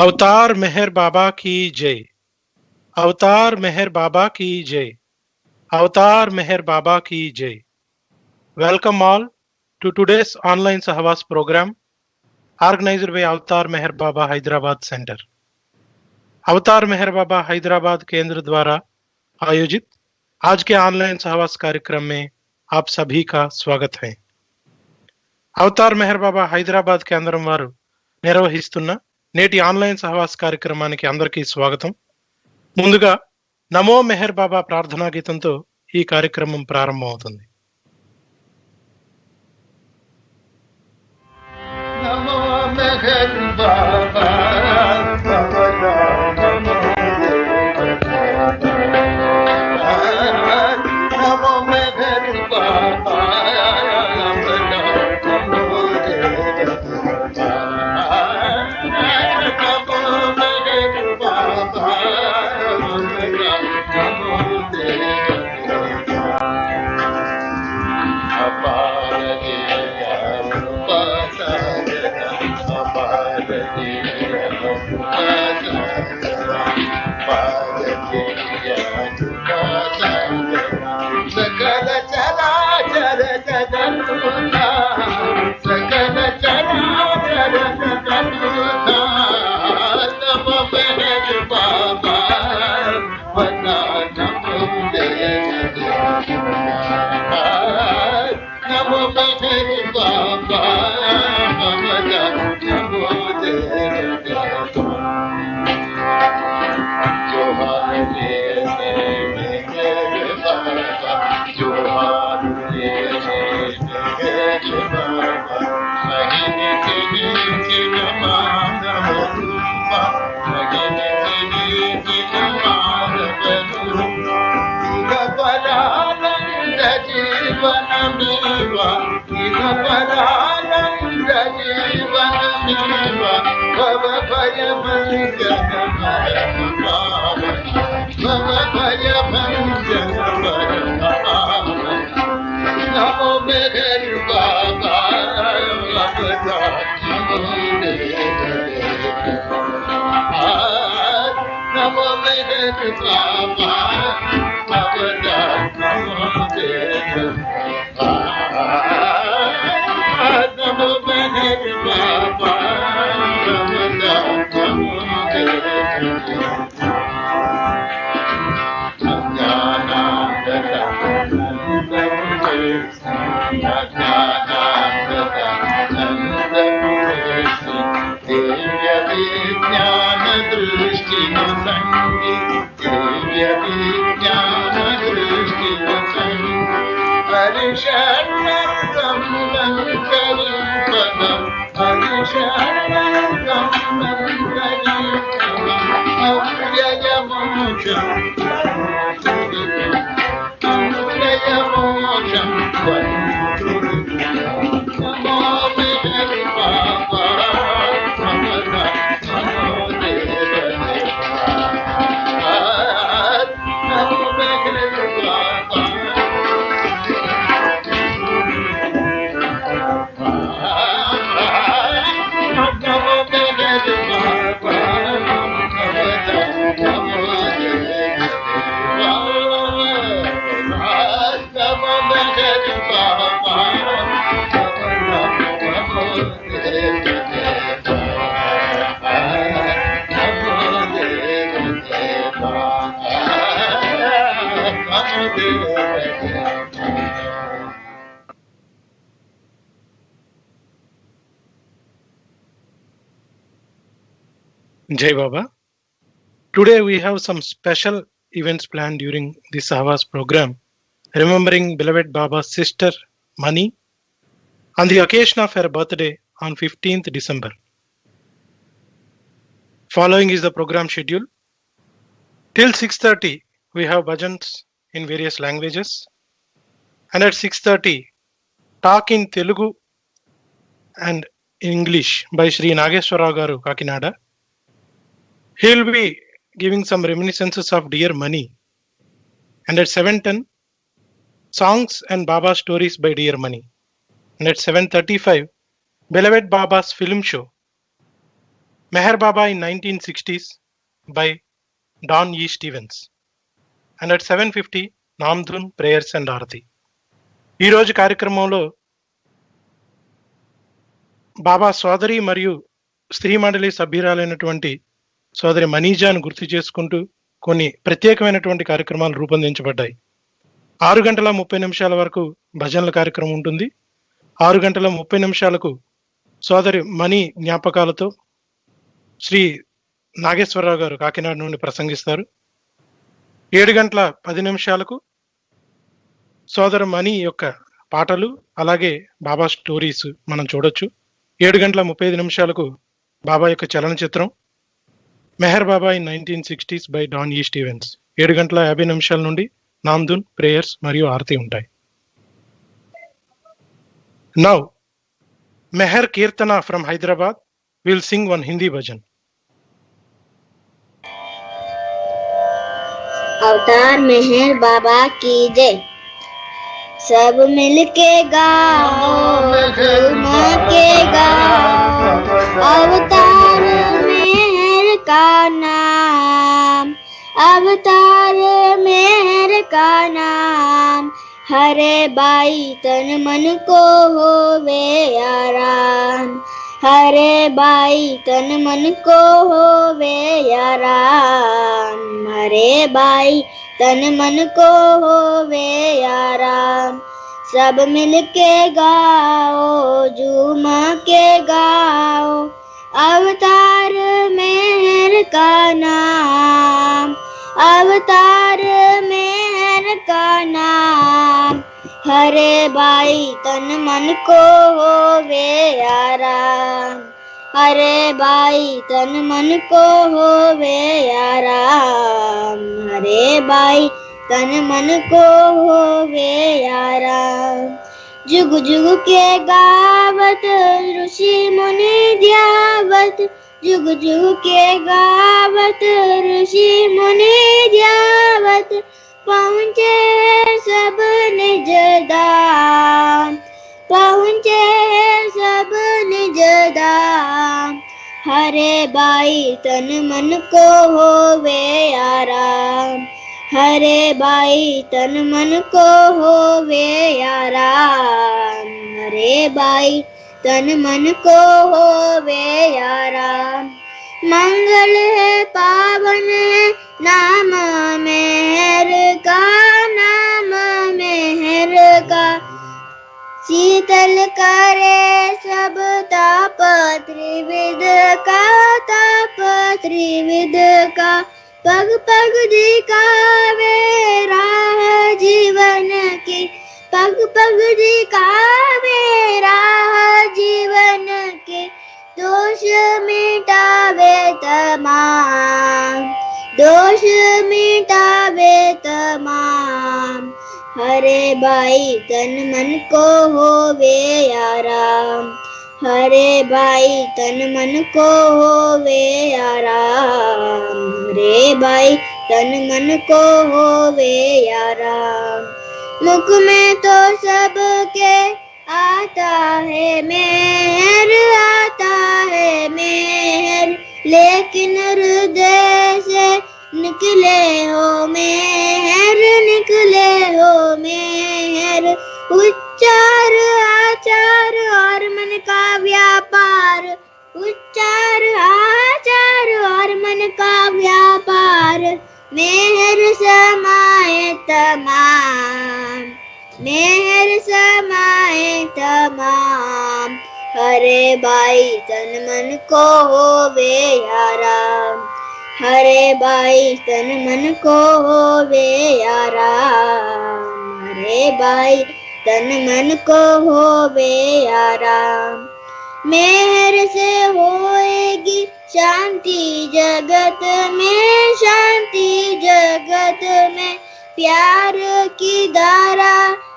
अवतार मेहर बाबा की जय. अवतार मेहर बाबा की jai. Avatar Meher Baba ki jai. Welcome all to today's online Sahavas program organized by Avatar Meher Baba Hyderabad Center. अवतार मेहर बाबा हैदराबाद केंद्र द्वारा आयोजित आज के ऑनलाइन सहवास कार्यक्रम में आप सभी का स्वागत है. అవతార్ మెహర్ బాబా హైదరాబాద్ కేంద్రం వారు నిర్వహిస్తున్న నేటి ఆన్లైన్ సహవాస్ కార్యక్రమానికి అందరికీ స్వాగతం. ముందుగా నమో మెహర్ బాబా ప్రార్థనా గీతంతో ఈ కార్యక్రమం ప్రారంభమవుతుంది. నమో మెహర్ బాబా నమో మెహర్ బాబా सकल चराचर जगन्नाथ सकल चराचर जगन्नाथ नमो मेहर बाबा वंदना नमो नमो मेहर बाबा वंदना नमो नमो मेहर बाबा नमो मेहर बाबा नमो मेहर बाबा ज्ञान दृष्टि संगी दिव्य विज्ञान दृष्टि संगी हरिशरणं करी पदम हरिशरणं करी अव्यय मोक्षं अव्यय मोक्षं नमो मेहर बाबा Jai Baba. Today we have some special events planned during the Sahavas program, remembering beloved Baba's sister Mani on the occasion of her birthday on 15th December. Following is the program schedule. Till 6:30 we have Bhajans in various languages, and at 6:30 talk in Telugu and English by Shri Nageswara Rao, Kakinada. He will be giving some reminiscences of dear Mani. And at 7:10, songs and Baba stories by dear Mani. And at 7:35, beloved Baba's film show. Meher Baba in 1960s by Don E. Stevens. And at 7:50 Naam, Dhun, Prayers and Arti. ఈ రోజు కార్యక్రమంలో బాబా సోదరి మరియు స్త్రీ మండలి సభ్యురాలైనటువంటి సోదరి మనీజాను గుర్తు చేసుకుంటూ కొన్ని ప్రత్యేకమైనటువంటి కార్యక్రమాలు రూపొందించబడ్డాయి. 6:30 వరకు భజనల కార్యక్రమం ఉంటుంది. 6:30 సోదరి మణి జ్ఞాపకాలతో శ్రీ నాగేశ్వర రావు గారు కాకినాడ నుండి ప్రసంగిస్తారు. 7:10 సోదరు మణి యొక్క పాటలు అలాగే బాబా స్టోరీస్ మనం చూడొచ్చు. 7:35 బాబా యొక్క చలనచిత్రం Meher Baba in 1960s by Don E Stevens. 7:50 నుండి నామ్, ధున్, ప్రేయర్స్ మరియు ఆరతి ఉంటాయి. Now Meher Keertana from Hyderabad will sing one Hindi bhajan. Avatar Meher बाबा की जय। सब मिलके गाओ, झूम के गाओ, अवतार मेहर का नाम, अवतार मेहर का नाम। हरे बाई तन मन को होवे आराम, हरे बाई तन मन को होवे आराम, हरे बाई तन मन को होवे आराम। सब मिलके गाओ, झूम के गाओ, अवतार मेहर का नाम, अवतार मेहर का नाम। हरे बाई तन मन को होवे आराम, हरे बाई तन मन को होवे आराम, हरे बाई तन मन को होवे आराम। जुग जुग के गावत ऋषि मुनि ध्यावत, जुग जुग के गावत ऋषि मुनि ध्यावत, पहुँचे सब निज धाम, पहुँचे सब निज धाम। हरे बाई तन मन को होवे आराम, हरे बाई तन मन को होवे आराम, हरे बाई तन मन को होवे आराम। मंगल है पावन है नाम मेहर का, नाम मेहर का। शीतल करे सब ताप त्रिविध का, ताप त्रिविध का। पग पग दिखावे राह जीवन की, पग पग दिखावे राह जीवन के। दोष मिटावे तमाम, दोष मिटावे तमाम। हरे बाई तन मन को होवे आराम, हरे बाई तन मन को होवे आराम, हरे बाई तन मन को होवे आराम। मुख में तो सबके आता है मेहर, आता है मेहर, लेकिन हृदय से निकले हो मेहर, निकले हो मेहर। उच्चार आचार और मन का व्यापार, उच्चार आचार और मन का व्यापार। मेहर समाए तमाम, मेहर समाए तमाम। हरे बाई तन मन को होवे आराम, हरे बाई तन मन को होवे आराम, हरे बाई तन मन को होवे आराम। मेहर से होएगी शांति जगत में, शांति जगत में। प्यार की धारा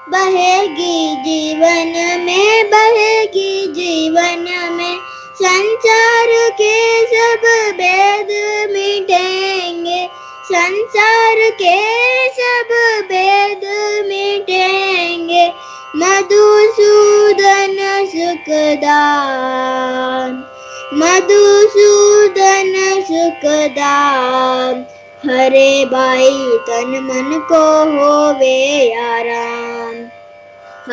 बहेगी जीवन में, बहेगी जीवन में। संसार के सब भेद मिटेंगे, संसार के सब भेद मिटेंगे। मधुसूदन सुखदान, मधुसूदन सुखदाम। हरे भाई तन मन को होवे आराम।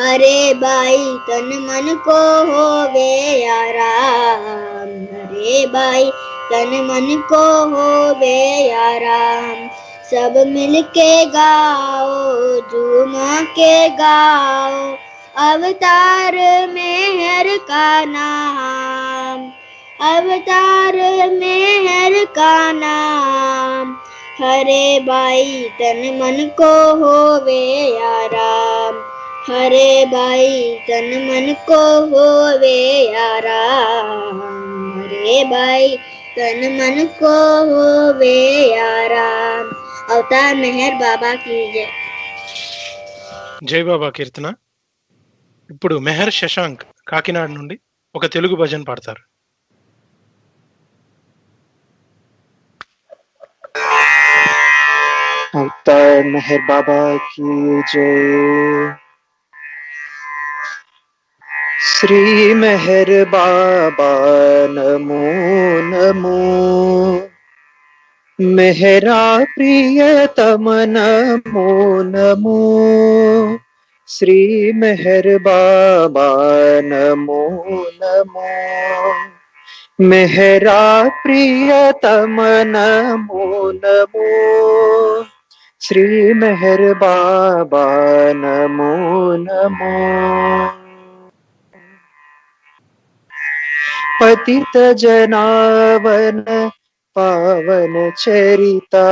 हरे भाई तन मन को होवे आराम। हरे भाई तन मन को होवे आराम। सब मिलके गाओ झूम के गाओ अवतार मेहर का नाम। अवतार मेहर का नाम। हरे भाई तन मन को होवे आराम। हरे भाई तन मन को होवे आराम। हरे भाई तन मन को होवे आराम। अवतार मेहर बाबा की जय। జై బాబా కీర్తన. ఇప్పుడు మెహర్ శశాంక్ కాకినాడ నుండి ఒక తెలుగు భజన పాడతారు. अवतार मेहर बाबा की जय। श्री मेहर बाबा नमो नमो। मेहरा प्रियतम नमो नमो। श्री मेहर बाबा नमो नमो। मेहरा प्रियतम नमो नमो। श्री मेहर बाबा नमो नमो। पतित जनावन पावन चरिता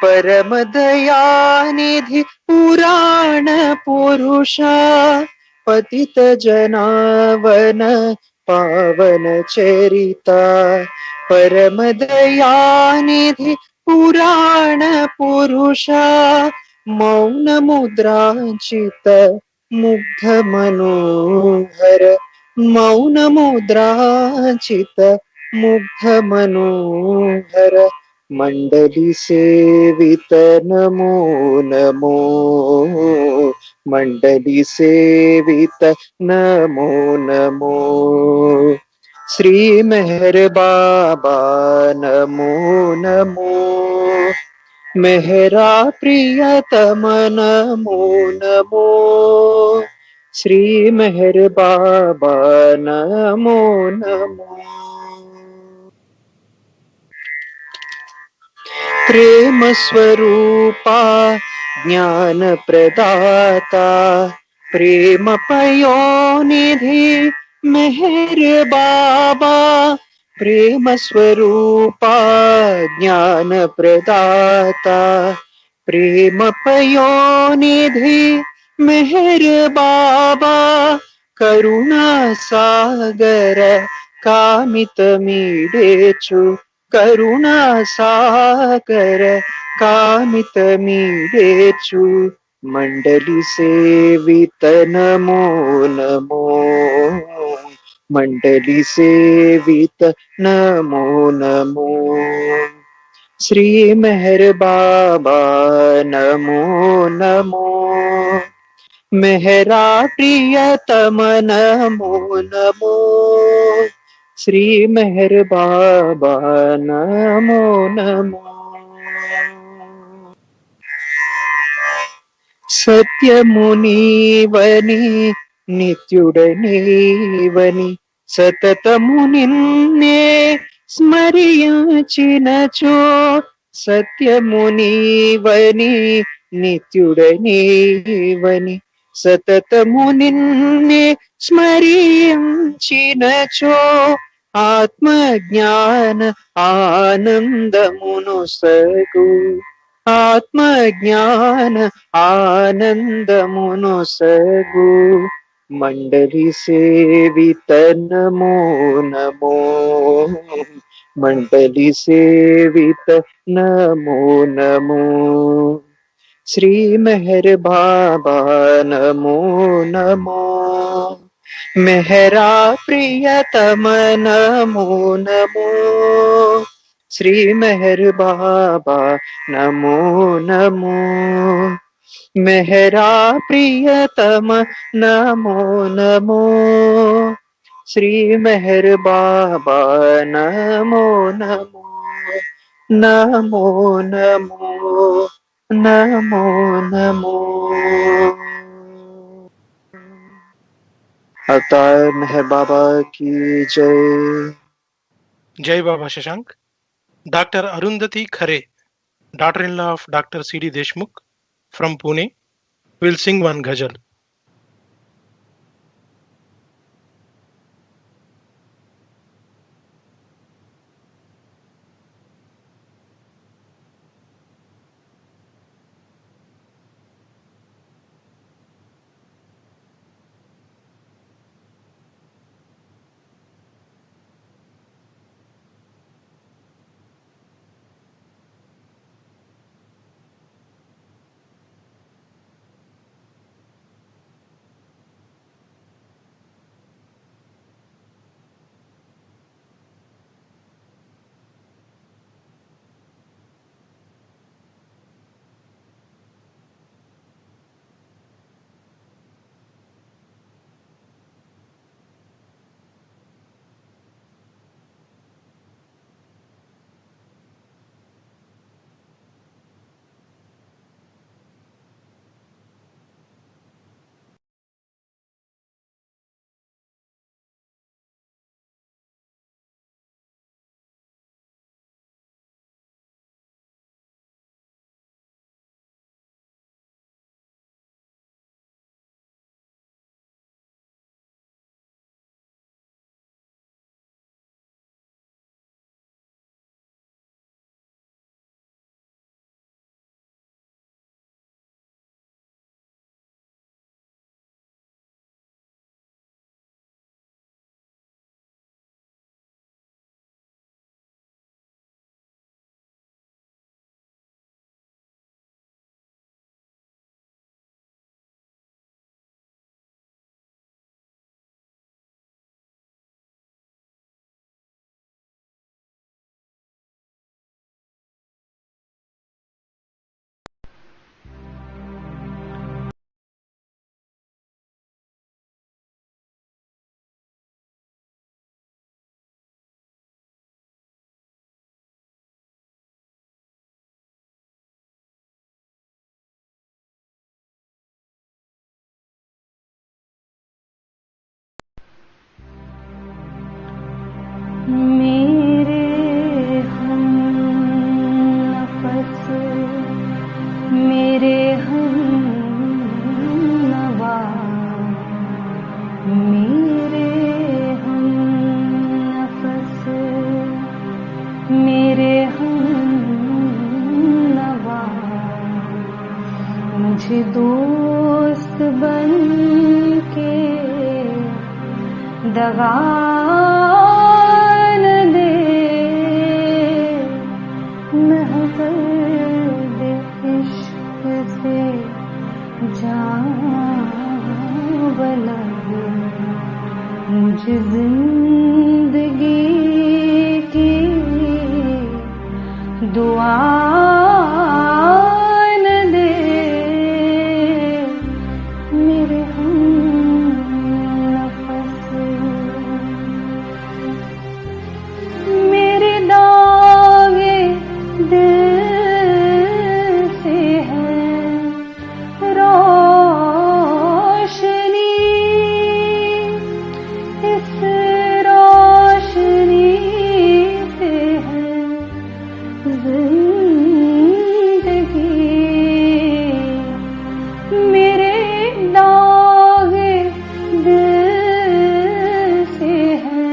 परम दयानिधि पुराण पुरुषा। पतित जनावन पावन चरिता परम दयानिधि पुराण पुरुषा। मौन मुद्रांचित मुग्ध मनोहर। मौन मुद्रांचित मुग्ध मनोहर। मंडली सेवित नमो नमो। मंडली सेवित नमो नमो। श्री मेहर बाबा नमो नमो। मेहरा प्रियतम नमो नमो। श्री मेहर बाबा नमो नमो। प्रेम स्वरूपा ज्ञान प्रदाता प्रेम पयोनिधि मेहर बाबा। प्रेम स्वरूपा ज्ञान प्रदाता प्रेम पयोनिधि मेहर बाबा। करुणा सागर कामित मीडेचु। करुणा सागर कामित मीडेचु। मंडली सेवित नमो नमो। मंडली सेवित नमो नमो। श्री मेहर बाबा नमो नमो। मेहरा प्रियतम नमो नमो। श्री मेहर बाबा नमो नमो। सत्य मुनिवनि नित्युडनीवनि सतत मुनिन्ने स्मरिंचिनचो। सत्य मुनिवनि नित्युडनीवनि सतत मुनिन्ने स्मरिंचिनचो। आत्मज्ञान आनंदमुनुसगु। आत्मज्ञान आनंदमुनुसगु। मंडली सेवित नमो नमो। मंडली सेवित नमो नमो। श्री मेहर बाबा नमो नमो। मेहरा प्रियतम नमो नमो। श्री मेहर बाबा नमो नमो। मेहरा प्रियतम नमो नमो। श्री मेहर बाबा नमो नमो नमो नमो नमो नमो। अवतार मेहर बाबा की जय। Jai Baba Shashank. Dr. Arundhati Khare, daughter-in-law of Dr. C.D. Deshmukh from Pune, will sing one ghazal. मेरे हम नफस, मेरे हम नवा, मेरे हम नफस, मेरे हम नवा, मुझे दोस्त बन के दगा मुझे जिंदगी की दुआ न दे, मेरे हम नफस, मेरे दागे दिल से है रोशनी, इस रोशनी से है जिंदगी, मेरे दागे दिल से है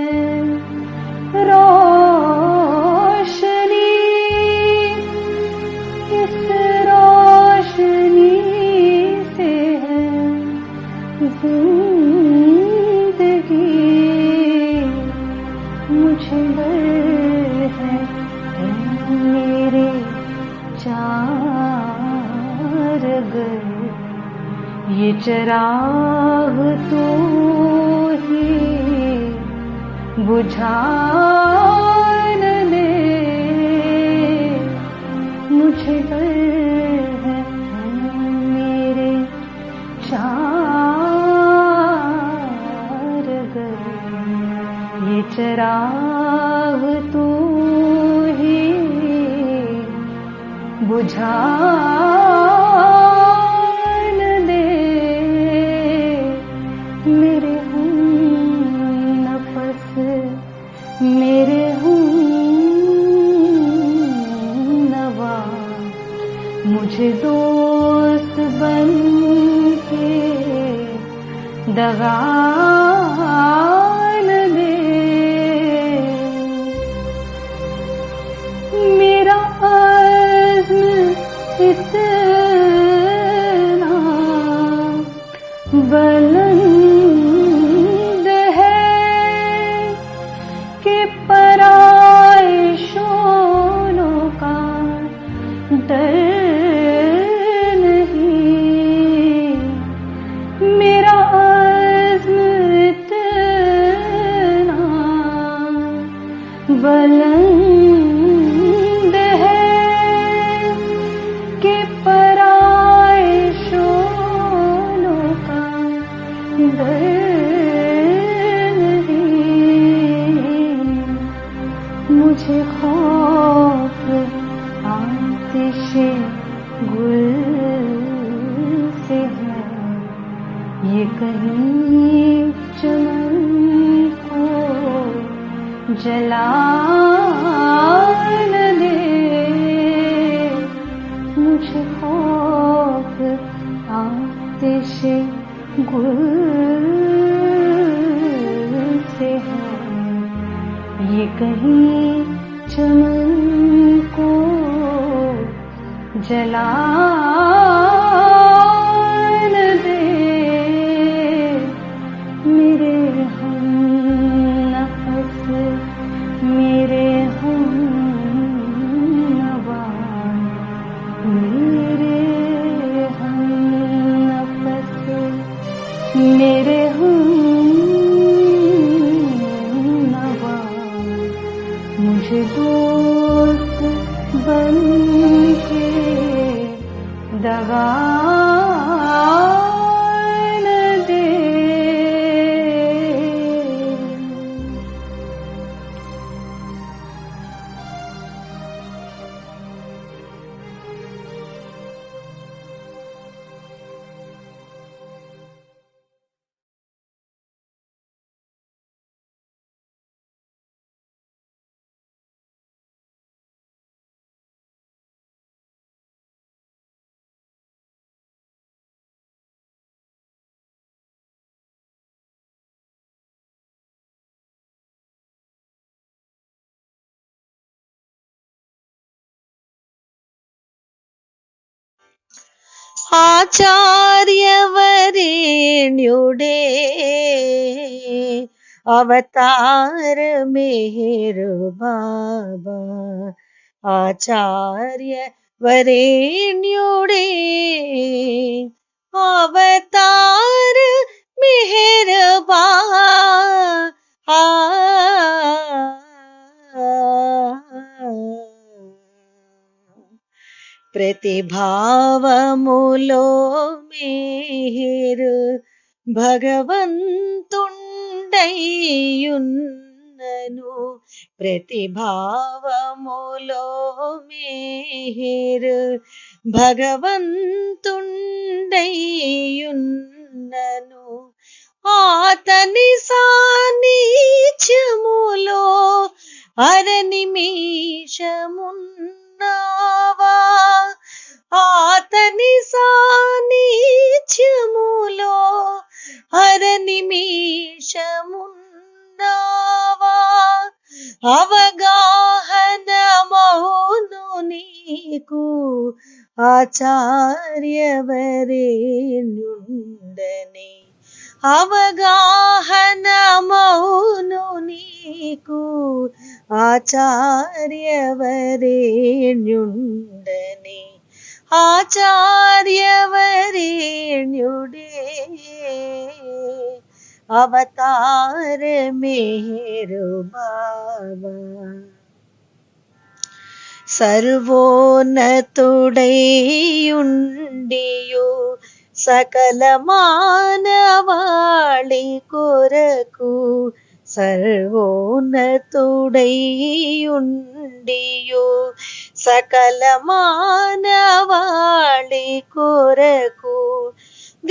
रोशनी, इस रोशनी से है जिंदगी, मुझे डर है मेरे चार गर, ये चिराग तो ही बुझा न दे, मुझे डर है मेरे चार गर। चराग तू ही बुझान दे मेरे हम नफस मेरे हम नवा मुझे दोस्त बन के दगा न दे मेरा अज़्म इतना बुलंद है कि पराए शोलों का डर नहीं मेरा अज़्म इतना बुलंद है कि पराए शोलों का डर नहीं मुझे खौफ आतिशे गुल से है ये कहीं चमन को जला न दे मुझे खौफ आतिशे गुल से है ये कहीं चमन को जला न दे मेरे हम नफस मेरे हम नवा मेरे हम नफस मेरे हम नवा मुझे दोस्त बन के दगा न दे आचार्यवरेण्युडे अवतार मेहर बाबा आचार्यवरेण्युडे अवतार मेहर बाबा प्रतिभावमुलो मेहर భగవంతుండైయున్నను ప్రతిభావములో మేరు భగవంతుండైయున్నను ఆతని సాన్నిధ్యములో అరనిమిషమున్నావా ఆతని సాన్నిధ్యములో అరనిమిషమున్నావా అవగాహన మౌను నీకు ఆచార్యవరేణ్యుండని అవగాహన మౌను నీకు ఆచార్యవరేణ్యుండని ఆచార్యవరేణ్యుడే అవతార మేరు బాబా సర్వోన్నతుడైయుండియు సకల మానవాళి కొరకు సర్వోన్నతుడైయుండియు సకల మానవాళి కొరకు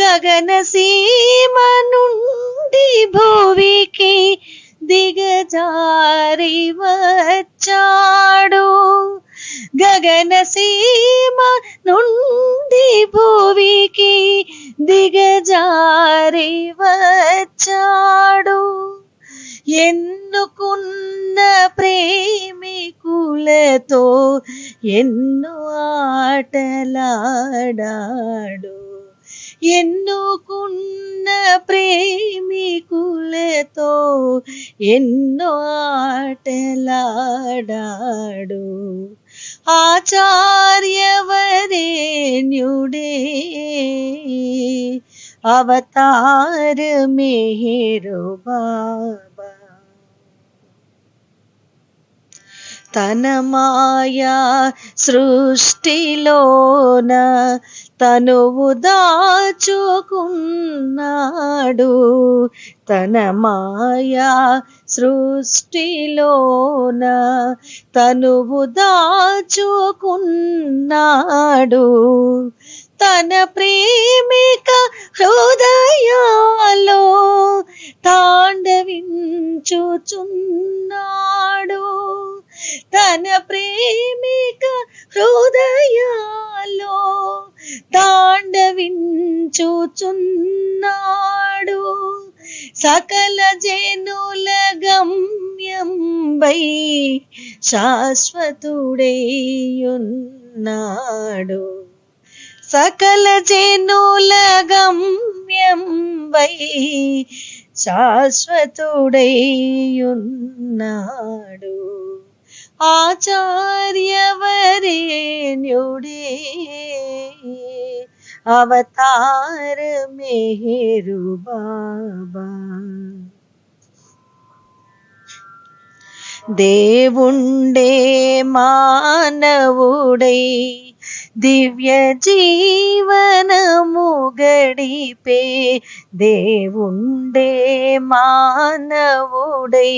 గగన సీమ నుండి భువికి దిగజారి వచ్చాడు. గగన సీమ నుండి భువికి దిగజారి వచ్చాడు. ఎన్నుకున్న ప్రేమికులతో ఎన్నో ఆటలాడాడు. ఎన్నుకున్న ప్రేమికులతో ఎన్నో ఆటలాడాడు. ఆచార్యవరేణ్యుడే అవతార మేరు బాబా. తన మాయా సృష్టిలోన తనువు దాచుకున్నాడు. తన మాయా సృష్టిలోన తనువు దాచుకున్నాడు. తన ప్రేమిక హృదయాలో తాండవించుచున్నాడు. తన ప్రేమిక హృదయాలో తాండవించుచున్నాడు. సకల జనుల గమ్యంబై శాశ్వతుడైయున్నాడు. సకల జనుల గమ్యంబై శాశ్వతుడైయున్నాడు. ఆచార్యవరేణ్యుడే అవతార మేరు బాబా. దేవుండే మానవుడై దివ్య జీవనము గడిపే. దేవుండే మానవుడై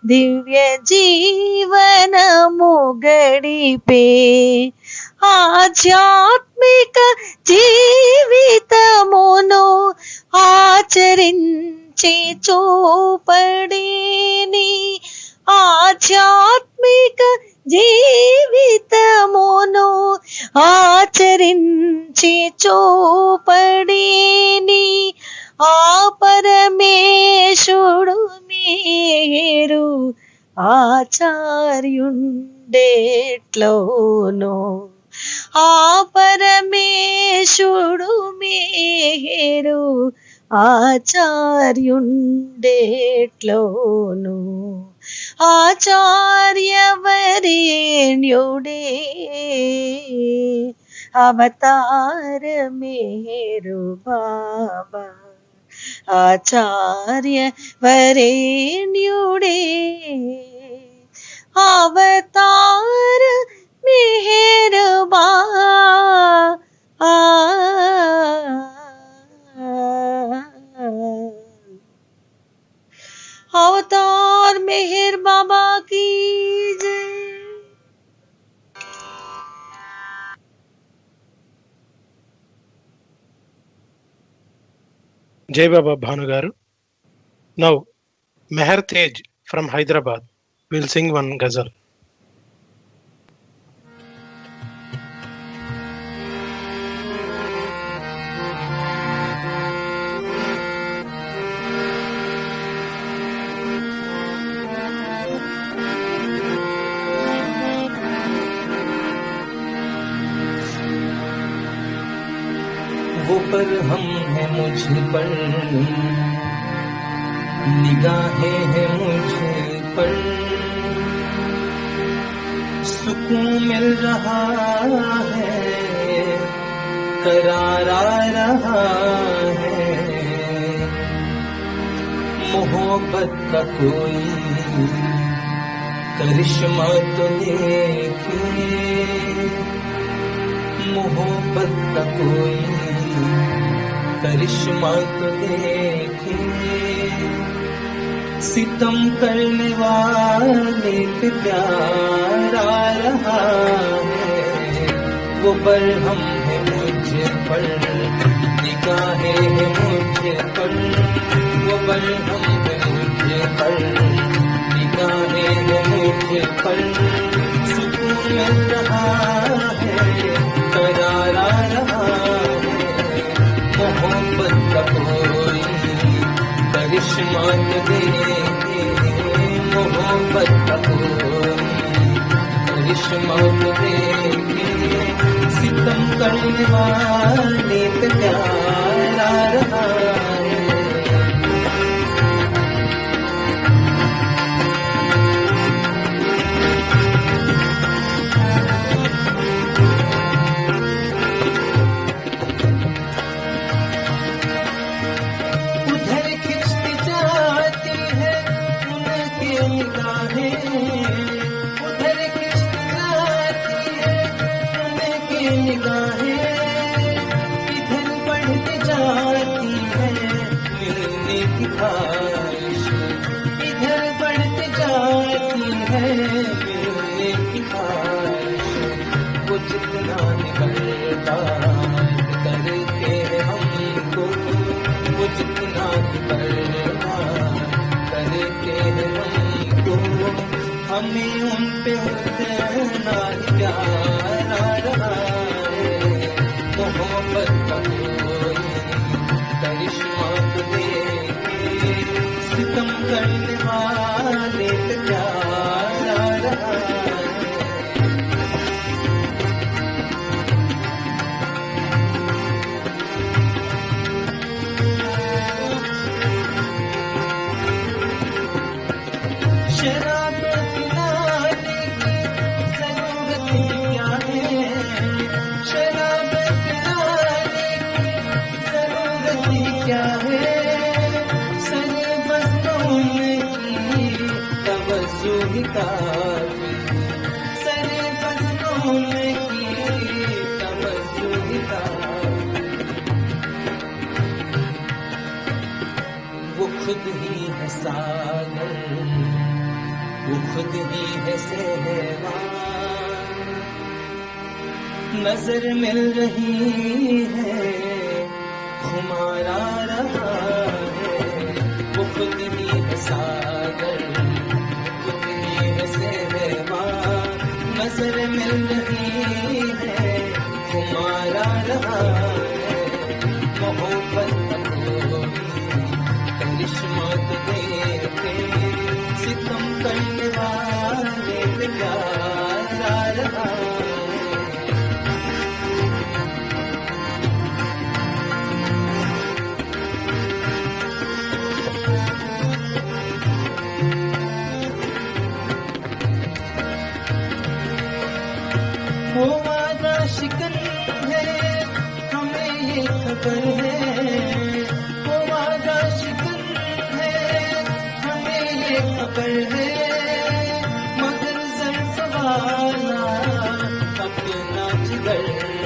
దివ్య జీవనము గడిపే. ఆధ్యాత్మిక జీవితమును ఆచరించి చూపడేని. ఆధ్యాత్మిక జీవితమును ఆచరించి చూపడేని. ఆ పరమేశుడు మీరు ఆచార్యుండేట్లోనో. ఆ పరమేశుడు మీరు ఆచార్యుండేట్లోనో. ఆచార్యవరేణ్యుడే అవతార మేరు బాబా. ఆచార్యవరేణ్యుడే అవతార మేరు బాబా. अवतार मेहर बाबा की जय। Jai Baba Bhanu garu. Now, Meher Tej from Hyderabad will sing one ghazal. वो पर हम है मुझ पर, निगाहें हैं मुझ पर, सुकून मिल रहा है, करार आ रहा है, मोहब्बत का कोई करिश्मा तो देखिए, मोहब्बत का कोई करिश्मा तो देखे, सितम करने वाले पे प्यार आ रहा है, वो बरहम है मुझ पर, निगाहें है मुझ पर, वो बरहम है मुझ पर, निगाहें है मुझ पर। सुकून मिल रहा है, करार आ रहा है, मोहब्बत का कोई करिश्मा देखे, मोहब्बत का कोई करिश्मा देखे। सितम करने वाले पे प्यार आ रहा है। इधर बढ़ती जाती है मिलने की ख्वाहिश, वो जितना ही बर्बाद करके हमको, वो जितना ही बर्बाद करके हमको, हमें उन पे उतना ही प्यार आ रहा है। मोहब्बत का कोई करिश्मा देखे, सितम करने वाले पे प्यार आ रहा है। शराब पिलाने की जरूरत क्या है, शराब पिलाने की जरूरत क्या है, ही काफी, सरे बज़्मों की तवज्जो ही काफी। वो खुद ही है सागर, वो खुद ही है सहवान, नजर मिल रही है खुमार आ रहा है। वो खुद ही है सागर, नजर मिल रही है तुम्हारा रहा है। मोहब्बत का कोई करिश्मा देखे, सितम करने वाले पे प्यार आ रहा है। वो वादा शिकन है हमें ये खबर है, वो वादा शिकन है हमें ये खबर है, मगर ज़र्फ़ वाला अपना जिगर है,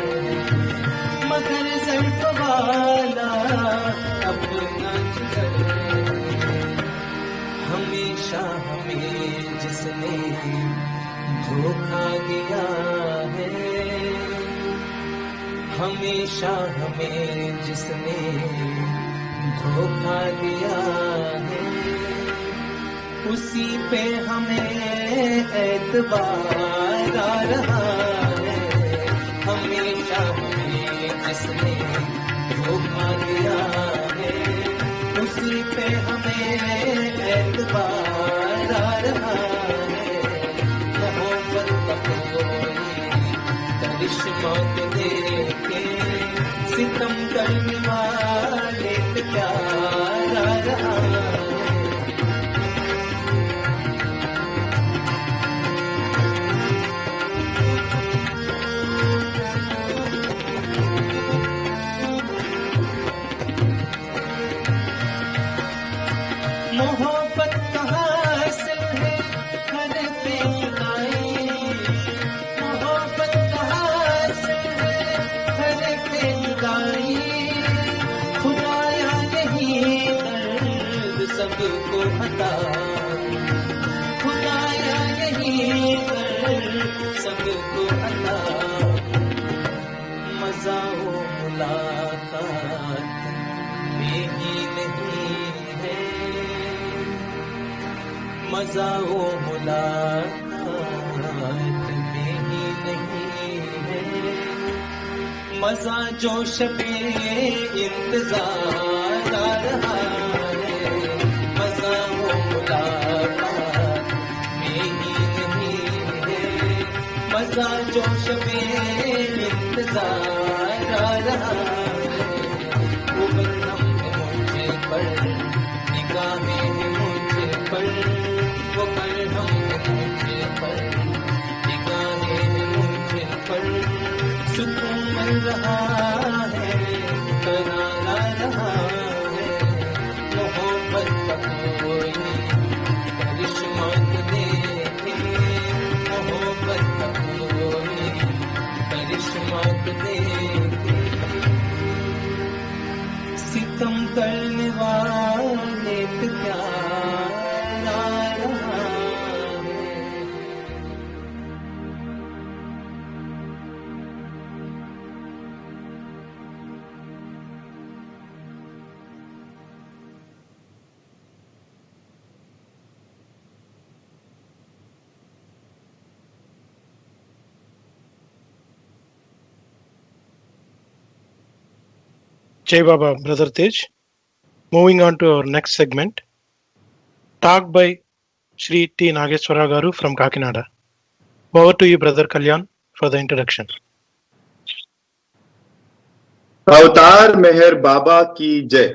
मगर ज़र्फ़ वाला अपना जिगर है। हमेशा हमें जिसने धोखा दिया है, हमेशा हमें जिसने धोखा दिया है, उसी पे हमें एतबार आ रहा है। हमेशा हमें जिसने धोखा दिया है, उसी पे हमें एतबार आ रहा है। मोहब्बत का कोई करिश्मा देखे, सितम करने वाले पे प्यार आ रहा है। मोहब्बत का हासिल है हर पे जुदाई, मोहब्बत का हासिल है हर पे जुदाई। खुदाया यही दर्द सब सबको अता, खुदाया यहीं पर सबको अता, मजा वो मुलाकात में ही नहीं है, मजा वो मुलाकात में ही नहीं है, मजा जो शबे इंतजार आ रहा है, मजा वो मुलाकात में ही नहीं है, मजा जो शबे इंतजार आ रहा है, वो बदनाम है मुझे पर, निगाहें हैं मुझे पर, वो बदनाम है मुझे पर, निगाहें हैं मुझे पर, सुकून मिल रहा है, करारा रहा है, मोहब्बत का कोई करिश्मा तो देखे, मोहब्बत का कोई करिश्मा तो देखे, सितम करने वाले पे प्यार आ रहा है। Jai Baba, Brother Tej. Moving on to our next segment. Talk by Shri T. Nageswara Garu from Kakinada. Over to you, Brother Kalyan, for the introduction. अवतार मेहर बाबा की जय.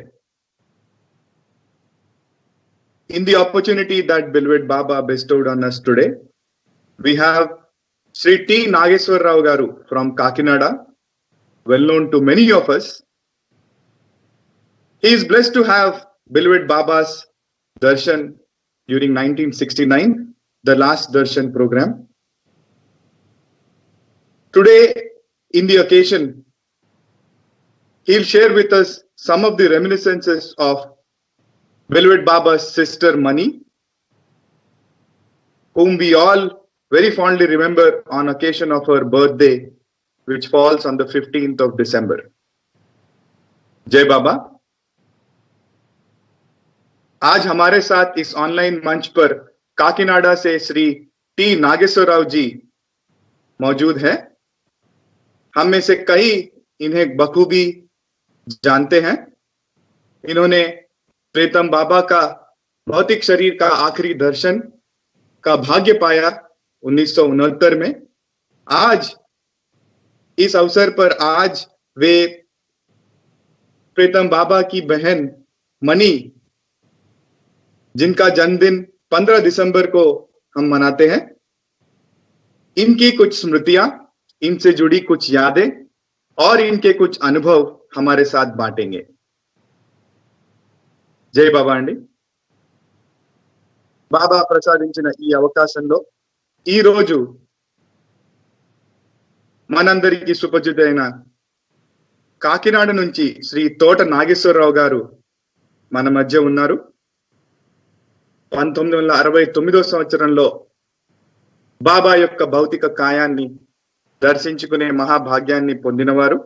In the opportunity that beloved Baba bestowed on us today, we have Shri T. Nageswara Rao Garu from Kakinada, well known to many of us. He is blessed to have beloved Baba's darshan during 1969, the last darshan program. Today, in the occasion, he'll share with us some of the reminiscences of beloved Baba's sister Mani, whom we all very fondly remember on occasion of her birthday, which falls on the 15th of December. Jai Baba. आज हमारे साथ इस online मंच पर काकीनाडा से Shri T Nageshwar Rao ji मौजूद हैं। हम में से कई इन्हें बखूबी जानते हैं। इन्होंने प्रीतम बाबा का भौतिक शरीर का आखिरी दर्शन का भाग्य पाया 1969 में। आज इस अवसर पर आज वे प्रीतम बाबा की बहन मनी, जिनका जन्मदिन 15 दिसंबर को हम मनाते हैं, इनकी कुछ स्मृतियां, इनसे जुड़ी कुछ यादें और इनके कुछ अनुभव हमारे साथ बांटेंगे। జై బాబా అండి. బాబా ప్రసాదించిన ఈ అవకాశంలో ఈ రోజు మనందరికీ సుపరిచితైన కాకినాడ నుంచి శ్రీ తోట నాగేశ్వరరావు గారు మన మధ్య ఉన్నారు. 1969 సంవత్సరంలో బాబా యొక్క భౌతిక కాయాన్ని దర్శించుకునే మహాభాగ్యాన్ని పొందినవారు.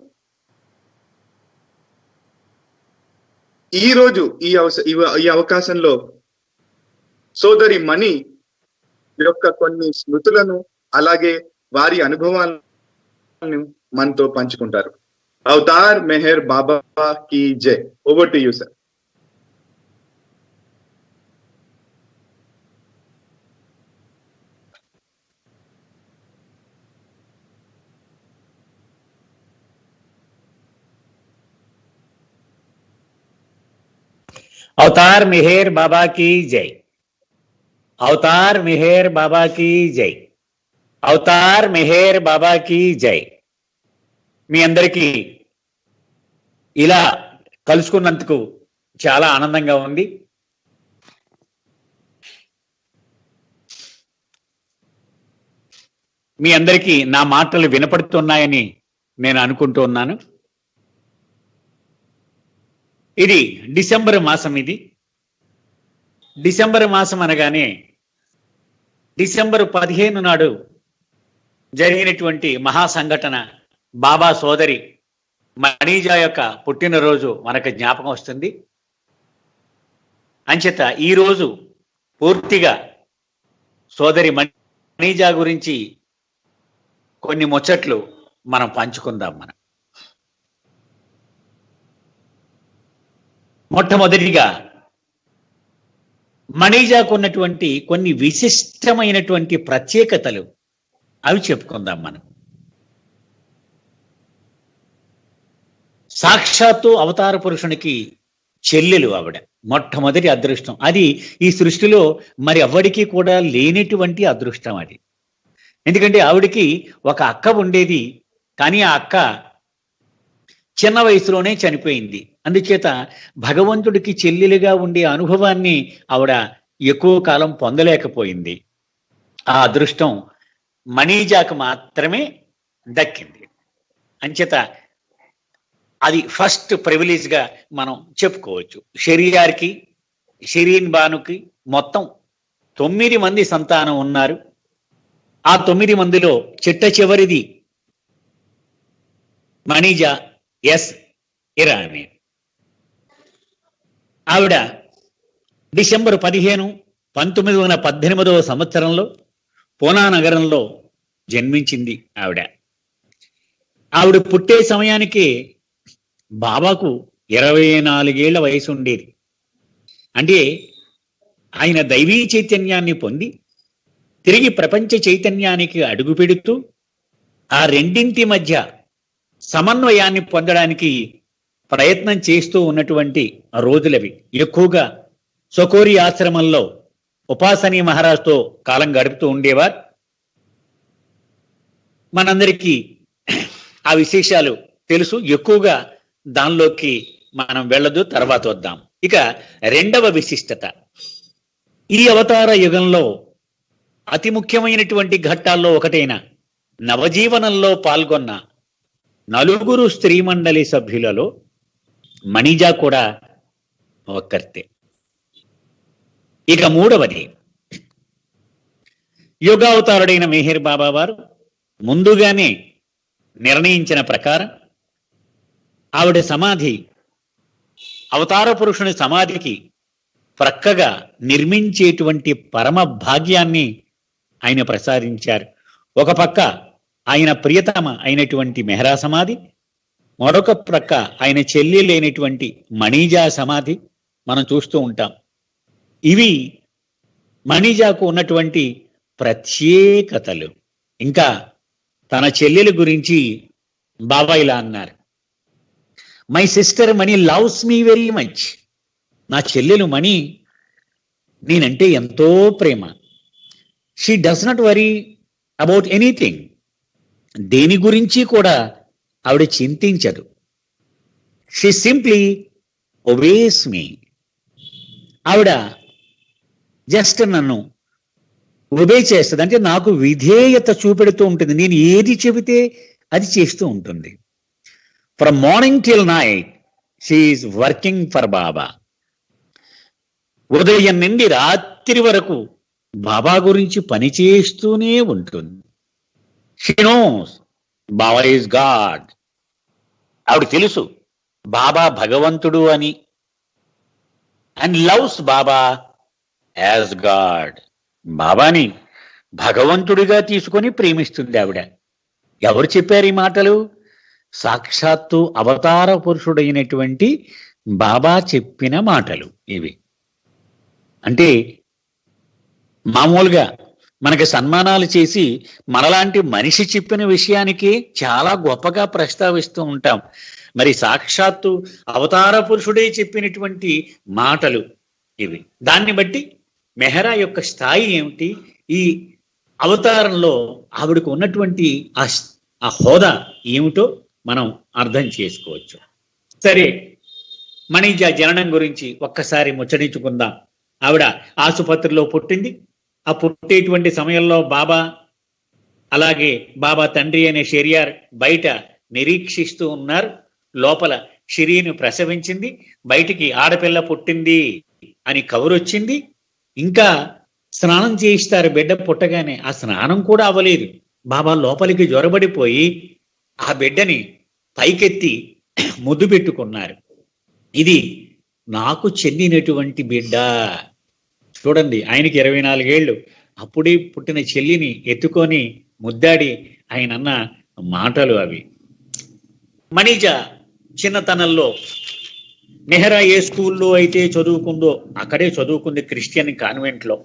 ఈ రోజు ఈ అవకాశంలో సోదరి మణి యొక్క కొన్ని స్మృతులను అలాగే వారి అనుభవాలను మనతో పంచుకుంటారు. అవతార్ మెహర్ బాబా की जय. Over to you sir. अवतार मेहर बाबा की जय. अवतार मेहर बाबा की जय. अवतार मेहर बाबा की जय. మీ అందరికీ ఇలా కలుసుకున్నందుకు చాలా ఆనందంగా ఉంది. మీ అందరికీ నా మాటలు వినపడుతున్నాయని నేను అనుకుంటూ ఉన్నాను. ఇది డిసెంబర్ మాసం. ఇది డిసెంబర్ మాసం అనగానే డిసెంబర్ 15 నాడు జరిగినటువంటి మహా సంఘటన బాబా సోదరి మణిజా యొక్క పుట్టినరోజు మనకు జ్ఞాపకం వస్తుంది. అంచేత ఈరోజు పూర్తిగా సోదరి మణిజా గురించి కొన్ని ముచ్చట్లు మనం పంచుకుందాం. మొట్టమొదటిగా మణిజాకు ఉన్నటువంటి కొన్ని విశిష్టమైనటువంటి ప్రత్యేకతలు అవి చెప్పుకుందాం మనం. సాక్షాత్తు అవతార పురుషునికి చెల్లెలు ఆవిడ. మొట్టమొదటి అదృష్టం అది. ఈ సృష్టిలో మరి ఎవ్వడికి కూడా లేనటువంటి అదృష్టం అది. ఎందుకంటే ఆవిడికి ఒక అక్క ఉండేది, కానీ ఆ అక్క చిన్న వయసులోనే చనిపోయింది. అందుచేత భగవంతుడికి చెల్లెలుగా ఉండే అనుభవాన్ని ఆవిడ ఎక్కువ కాలం పొందలేకపోయింది. ఆ అదృష్టం మణిజాకు మాత్రమే దక్కింది. అంచేత అది ఫస్ట్ ప్రివిలేజ్గా మనం చెప్పుకోవచ్చు. షెరియార్కి, షిరీన్ బానుకి మొత్తం 9 మంది సంతానం ఉన్నారు. ఆ 9 మందిలో చిట్ట చివరిది మణిజా ఎస్ ఇరానీ. ఆవిడ డిసెంబర్ 15, 1918 సంవత్సరంలో పూనా నగరంలో జన్మించింది. ఆవిడ పుట్టే సమయానికి బాబాకు 24 ఏళ్ల వయసు ఉండేది. అంటే ఆయన దైవీ చైతన్యాన్ని పొంది తిరిగి ప్రపంచ చైతన్యానికి అడుగు పెడుతూ ఆ రెండింటి మధ్య సమన్వయాన్ని పొందడానికి ప్రయత్నం చేస్తూ ఉన్నటువంటి రోజులవి. ఎక్కువగా సకోరి ఆశ్రమంలో ఉపాసనీ మహారాజ్తో కాలం గడుపుతూ ఉండేవారు. మనందరికీ ఆ విశేషాలు తెలుసు. ఎక్కువగా దానిలోకి మనం వెళ్ళదు, తర్వాత వద్దాం. ఇక రెండవ విశిష్టత, ఈ అవతార యుగంలో అతి ముఖ్యమైనటువంటి ఘట్టాల్లో ఒకటైన నవజీవనంలో పాల్గొన్న 4 స్త్రీ మండలి సభ్యులలో మణిజా కూడా ఒక్కర్తే. ఇక మూడవది, యోగావతారుడైన మెహర్ బాబా వారు ముందుగానే నిర్ణయించిన ప్రకారం ఆవిడ సమాధి అవతార పురుషుని సమాధికి ప్రక్కగా నిర్మించేటువంటి పరమ భాగ్యాన్ని ఆయన ప్రసాదించారు. ఒక పక్క ఆయన ప్రియతమ అయినటువంటి మెహరా సమాధి, మరొక ప్రక్క ఆయన చెల్లి లేనటువంటి మణిజా సమాధి మనం చూస్తూ ఉంటాం. ఇవి మణిజాకు ఉన్నటువంటి ప్రత్యేకతలు. ఇంకా తన చెల్లెల గురించి బాబా ఇలా అన్నారు, my sister Mani loves me very much. నా చెల్లెలు మణి నేనంటే ఎంతో ప్రేమ. She does not worry about anything. దేని గురించి కూడా ఆవిడ చింతించదు. She simply obeys me. ఆవిడ జస్ట్ నన్ను ఒబే చేస్తుంది, అంటే నాకు విధేయత చూపెడుతూ ఉంటుంది. నేను ఏది చెబితే అది చేస్తూ ఉంటుంది. From morning till night she is working for Baba. ఉదయం నుండి రాత్రి వరకు బాబా గురించి పనిచేస్తూనే ఉంటుంది. She knows Baba is God. ఆవిడ తెలుసు బాబా భగవంతుడు అని. And loves Baba as God. బాబాని భగవంతుడిగా తీసుకొని ప్రేమిస్తుంది ఆవిడ. ఎవరు చెప్పారు ఈ మాటలు? సాక్షాత్తు అవతార పురుషుడైనటువంటి బాబా చెప్పిన మాటలు ఇవి. అంటే మామూలుగా మనకి సన్మానాలు చేసి మనలాంటి మనిషి చెప్పిన విషయానికి చాలా గొప్పగా ప్రస్తావిస్తూ ఉంటాం. మరి సాక్షాత్తు అవతార పురుషుడే చెప్పినటువంటి మాటలు ఇవి. దాన్ని బట్టి మెహరా యొక్క స్థాయి ఏమిటి, ఈ అవతారంలో ఆవిడకు ఉన్నటువంటి ఆ హోదా ఏమిటో మనం అర్థం చేసుకోవచ్చు. సరే, మణిజా జననం గురించి ఒక్కసారి ముచ్చరించుకుందాం. ఆవిడ ఆసుపత్రిలో పుట్టింది. ఆ పుట్టేటువంటి సమయంలో బాబా, అలాగే బాబా తండ్రి అనే షెరియార్ బయట నిరీక్షిస్తూ ఉన్నారు. లోపల షిరీను ప్రసవించింది. బయటికి ఆడపిల్ల పుట్టింది అని కబురొచ్చింది. ఇంకా స్నానం చేయిస్తారు బిడ్డ పుట్టగానే. ఆ స్నానం కూడా అవ్వలేదు. బాబా లోపలికి జ్వరబడిపోయి ఆ బిడ్డని పైకెత్తి ముద్దు పెట్టుకున్నారు. ఇది నాకు చెందినటువంటి బిడ్డ. చూడండి, ఆయనకి 24 ఏళ్ళు. అప్పుడే పుట్టిన చెల్లిని ఎత్తుకొని ముద్దాడి ఆయన అన్న మాటలు అవి. మణిజ చిన్నతనంలో నెహ్రా ఏ స్కూల్లో అయితే చదువుకుందో అక్కడే చదువుకుంది, క్రిస్టియన్ కాన్వెంట్లో.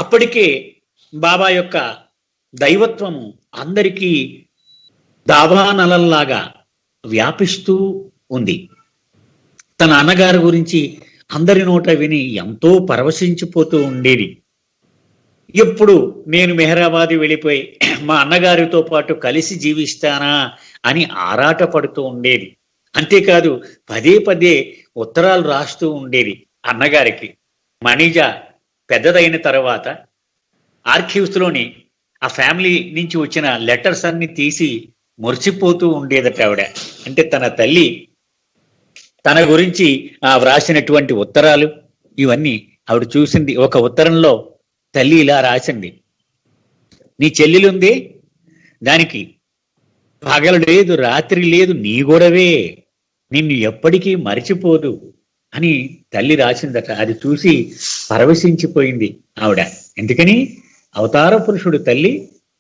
అప్పటికే బాబా యొక్క దైవత్వము అందరికీ దావానలల్లాగా వ్యాపిస్తూ ఉంది. తన అన్నగారి గురించి అందరి నోట విని ఎంతో పరవశించిపోతూ ఉండేది. ఎప్పుడు నేను మెహరాబాద్ వెళ్ళిపోయి మా అన్నగారితో పాటు కలిసి జీవిస్తానా అని ఆరాట పడుతూ ఉండేది. అంతేకాదు పదే పదే ఉత్తరాలు రాస్తూ ఉండేది అన్నగారికి. మణిజ పెద్దదైన తర్వాత ఆర్కీవ్స్లోని ఆ ఫ్యామిలీ నుంచి వచ్చిన లెటర్స్ అన్ని తీసి మురిసిపోతూ ఉండేదట ఆవిడ. అంటే తన తల్లి తన గురించి వ్రాసినటువంటి ఉత్తరాలు ఇవన్నీ ఆవిడ చూసింది. ఒక ఉత్తరంలో తల్లి ఇలా రాసింది: నీ చెల్లెలుంది, దానికి పగలు లేదు రాత్రి లేదు, నీ గొడవే, నిన్ను ఎప్పటికీ మరిచిపోదు అని తల్లి రాసిందట. అది చూసి పరవశించిపోయింది ఆవిడ. ఎందుకని అవతార పురుషుడు తల్లి,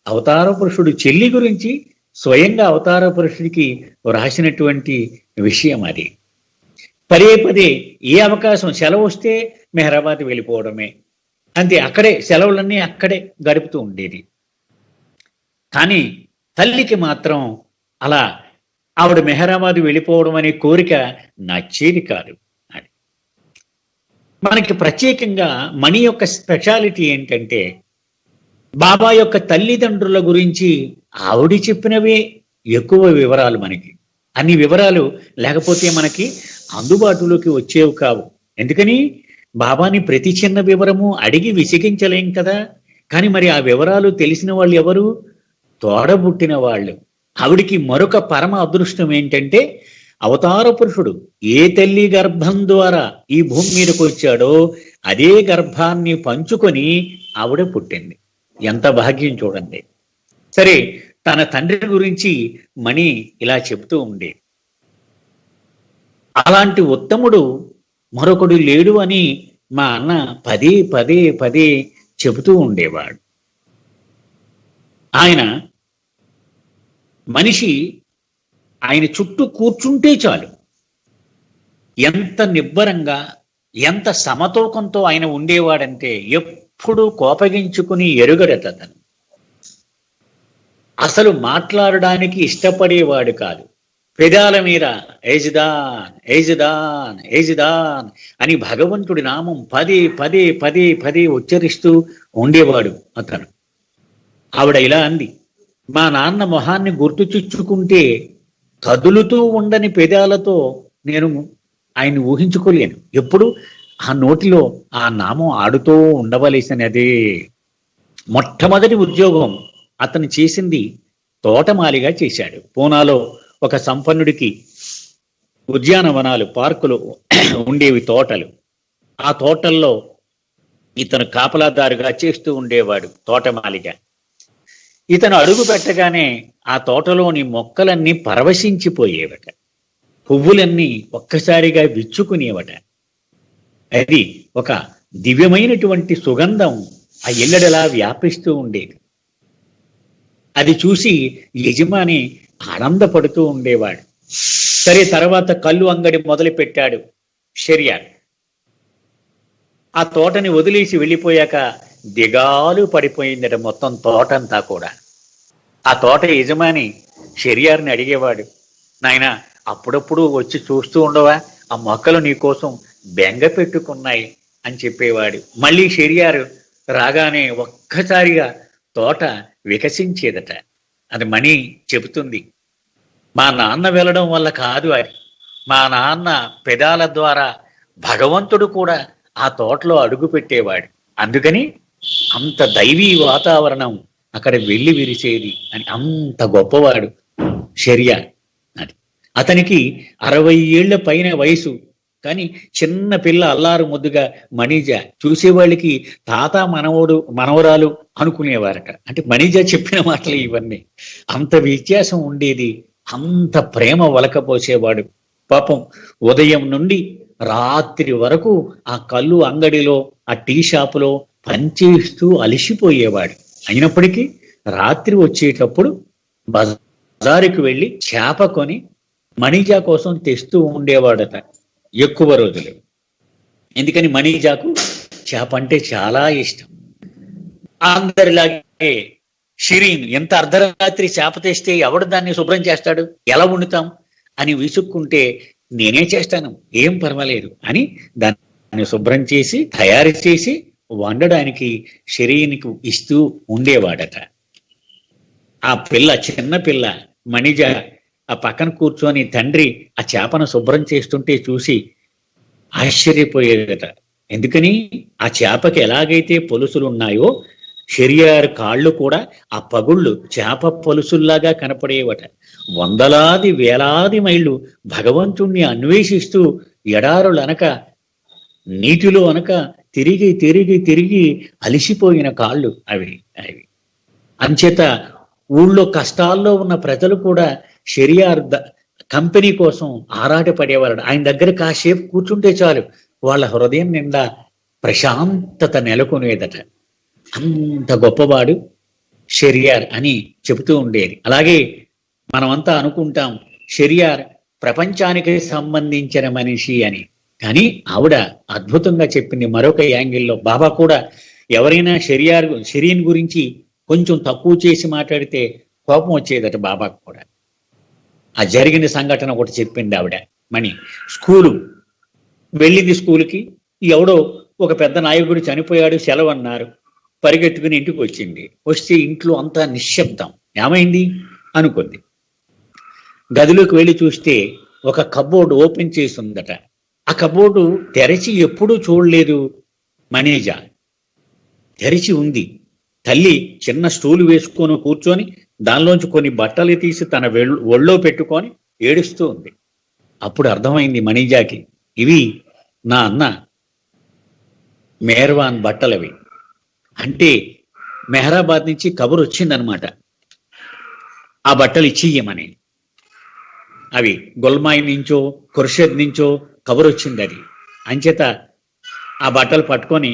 అవతార పురుషుడు చెల్లి గురించి స్వయంగా అవతార పురుషుడికి రాసినటువంటి విషయం అది. పదే పదే ఏ అవకాశం సెలవు వస్తే మెహరాబాద్ వెళ్ళిపోవడమే, అంతే. అక్కడే సెలవులన్నీ అక్కడే గడుపుతూ ఉండేది. కానీ తల్లికి మాత్రం అలా ఆవిడ మెహరాబాద్ వెళ్ళిపోవడం అనే కోరిక నచ్చేది కాదు. అది మనకి ప్రత్యేకంగా మణి యొక్క స్పెషాలిటీ ఏంటంటే, బాబా యొక్క తల్లిదండ్రుల గురించి ఆవిడ చెప్పినవే ఎక్కువ వివరాలు. మనకి అన్ని వివరాలు లేకపోతే మనకి అందుబాటులోకి వచ్చేవి కావు. ఎందుకని బాబాని ప్రతి చిన్న వివరము అడిగి విసిగించలేం కదా. కానీ మరి ఆ వివరాలు తెలిసిన వాళ్ళు ఎవరు? తోడబుట్టిన వాళ్ళు. ఆవిడికి మరొక పరమ అదృష్టం ఏంటంటే, అవతార పురుషుడు ఏ తల్లి గర్భం ద్వారా ఈ భూమి మీదకి వచ్చాడో అదే గర్భాన్ని పంచుకొని ఆవిడ పుట్టింది. ఎంత భాగ్యం చూడండి. సరే, తన తండ్రి గురించి మణి ఇలా చెబుతూ ఉండే, అలాంటి ఉత్తముడు మరొకడు లేడు అని మా అన్న పదే పదే పదే చెబుతూ ఉండేవాడు. ఆయన మనిషి ఆయన చుట్టూ కూర్చుంటే చాలు, ఎంత నిబ్బరంగా ఎంత సమతూకంతో ఆయన ఉండేవాడంటే ఎప్పుడు కోపగించుకుని ఎరుగడట. తను అసలు మాట్లాడడానికి ఇష్టపడేవాడు కాదు. పెదాల మీద ఏజిదాన్ ఏజిదాన్ ఏజిదాన్ అని భగవంతుడి నామం పదే పదే పదే పదే ఉచ్చరిస్తూ ఉండేవాడు అతను. ఆవిడ ఇలా అంది, మా నాన్న మొహాన్ని గుర్తు చుచ్చుకుంటే కదులుతూ ఉండని పెదాలతో నేను ఆయన్ని ఊహించుకోలేను. ఎప్పుడు ఆ నోటిలో ఆ నామం ఆడుతూ ఉండవలసినదే. మొట్టమొదటి ఉద్యోగం అతను చేసింది తోటమాలిగా చేశాడు. పూనాలో ఒక సంపన్నుడికి ఉద్యానవనాలు, పార్కులు ఉండేవి, తోటలు. ఆ తోటల్లో ఇతను కాపలాదారుగా చేస్తూ ఉండేవాడు తోటమాలిగా. ఇతను అడుగు పెట్టగానే ఆ తోటలోని మొక్కలన్నీ పరవశించిపోయేవట, పువ్వులన్నీ ఒక్కసారిగా విచ్చుకునేవట. అది ఒక దివ్యమైనటువంటి సుగంధం ఆ ఇల్లడలా వ్యాపిస్తూ ఉండేది. అది చూసి యజమాని ఆనందపడుతూ ఉండేవాడు. సరే, తర్వాత కళ్ళు అంగడి మొదలు పెట్టాడు షరియర్. ఆ తోటని వదిలేసి వెళ్ళిపోయాక దిగాలు పడిపోయిందట మొత్తం తోటంతా కూడా. ఆ తోట యజమాని షరియర్ని అడిగేవాడు, నాయన అప్పుడప్పుడు వచ్చి చూస్తూ ఉండవా, ఆ మొక్కలు నీకోసం బెంగ పెట్టుకున్నాయి అని చెప్పేవాడు. మళ్ళీ షరియర్ రాగానే ఒక్కసారిగా తోట వికసించేదట. అది మణి చెబుతుంది, మా నాన్న వెళ్ళడం వల్ల కాదు అది, మా నాన్న పెదాల ద్వారా భగవంతుడు కూడా ఆ తోటలో అడుగు పెట్టేవాడు, అందుకని అంత దైవీ వాతావరణం అక్కడ వెళ్ళి విరిసేది అని. అంత గొప్పవాడు షరియర్. అది అతనికి 60 ఏళ్ల పైన వయసు. కానీ చిన్న పిల్ల అల్లారు ముద్దుగా మణిజ చూసేవాళ్ళకి తాత మనవరాలు అనుకునేవారట. అంటే మణిజ చెప్పిన మాటలు ఇవన్నీ. అంత వ్యత్యాసం ఉండేది, అంత ప్రేమ వలకపోసేవాడు. పాపం ఉదయం నుండి రాత్రి వరకు ఆ కళ్ళు అంగడిలో, ఆ టీ షాపులో పనిచేస్తూ అలిసిపోయేవాడు. అయినప్పటికీ రాత్రి వచ్చేటప్పుడు బజారుకి వెళ్ళి చేప కొని మణిజా కోసం తెస్తూ ఉండేవాడట ఎక్కువ రోజులు. ఎందుకని మణిజాకు చేప అంటే చాలా ఇష్టం. అందరిలాగే షిరీన్ ఎంత అర్ధరాత్రి చేప తెస్తే ఎవడు దాన్ని శుభ్రం చేస్తాడు, ఎలా వండుతాం అని విసుక్కుంటే నేనే చేస్తాను, ఏం పర్వాలేదు అని దాన్ని శుభ్రం చేసి తయారు చేసి వండడానికి షిరీన్కు ఇస్తూ ఉండేవాడట. ఆ పిల్ల, చిన్న పిల్ల మణిజ ఆ పక్కన కూర్చొని తండ్రి ఆ చేపను శుభ్రం చేస్తుంటే చూసి ఆశ్చర్యపోయేదట. ఎందుకని ఆ చేపకి ఎలాగైతే పొలుసులున్నాయో షెరియార్ కాళ్ళు కూడా ఆ పగుళ్ళు చేప పొలుసుల్లాగా కనపడేవట. వందలాది వేలాది మైళ్ళు భగవంతుణ్ణి అన్వేషిస్తూ ఎడారులనక నీటిలో అనక తిరిగి తిరిగి తిరిగి అలిసిపోయిన కాళ్ళు అవి. అంచేత ఊళ్ళో కష్టాల్లో ఉన్న ప్రజలు కూడా షెరియార్ కంపెనీ కోసం ఆరాటపడేవారు. ఆయన దగ్గర కాసేపు కూర్చుంటే చాలు వాళ్ళ హృదయం నిండా ప్రశాంతత నెలకొనేదట. అంత గొప్పవాడు షెరియార్ అని చెబుతూ ఉండేది. అలాగే మనమంతా అనుకుంటాం షెరియార్ ప్రపంచానికి సంబంధించిన మనిషి అని. కానీ ఆవిడ అద్భుతంగా చెప్పింది మరొక యాంగిల్లో. బాబా కూడా ఎవరైనా షెరీన్ గురించి కొంచెం తక్కువ చేసి మాట్లాడితే కోపం వచ్చేదట బాబాకు కూడా. ఆ జరిగిన సంఘటన ఒకటి చెప్పింది ఆవిడ. స్కూలు వెళ్ళింది, స్కూల్కి ఎవడో ఒక పెద్ద నాయకుడు చనిపోయాడు, సెలవు అన్నారు, పరిగెట్టుకుని ఇంటికి వచ్చింది. వస్తే ఇంట్లో అంతా నిశ్శబ్దం. ఏమైంది అనుకుంది. గదిలోకి వెళ్ళి చూస్తే ఒక కబోర్డు ఓపెన్ చేసి ఉందట. ఆ కబోర్డు తెరచి ఎప్పుడూ చూడలేదు మణిజ, తెరిచి ఉంది. తల్లి చిన్న స్టూలు వేసుకొని కూర్చొని దానిలోంచి కొన్ని బట్టలు తీసి తన ఒళ్ళో పెట్టుకొని ఏడుస్తూ ఉంది. అప్పుడు అర్థమైంది మణిజాకి, ఇవి నా అన్న మెహర్వాన్ బట్టలవి. అంటే మెహరాబాద్ నుంచి కబురు వచ్చిందనమాట, ఆ బట్టలు ఇచ్చియ్యమని. అవి గొల్మాయి నుంచో ఖుర్షద్ నుంచో కబురు వచ్చింది. అది అంచేత ఆ బట్టలు పట్టుకొని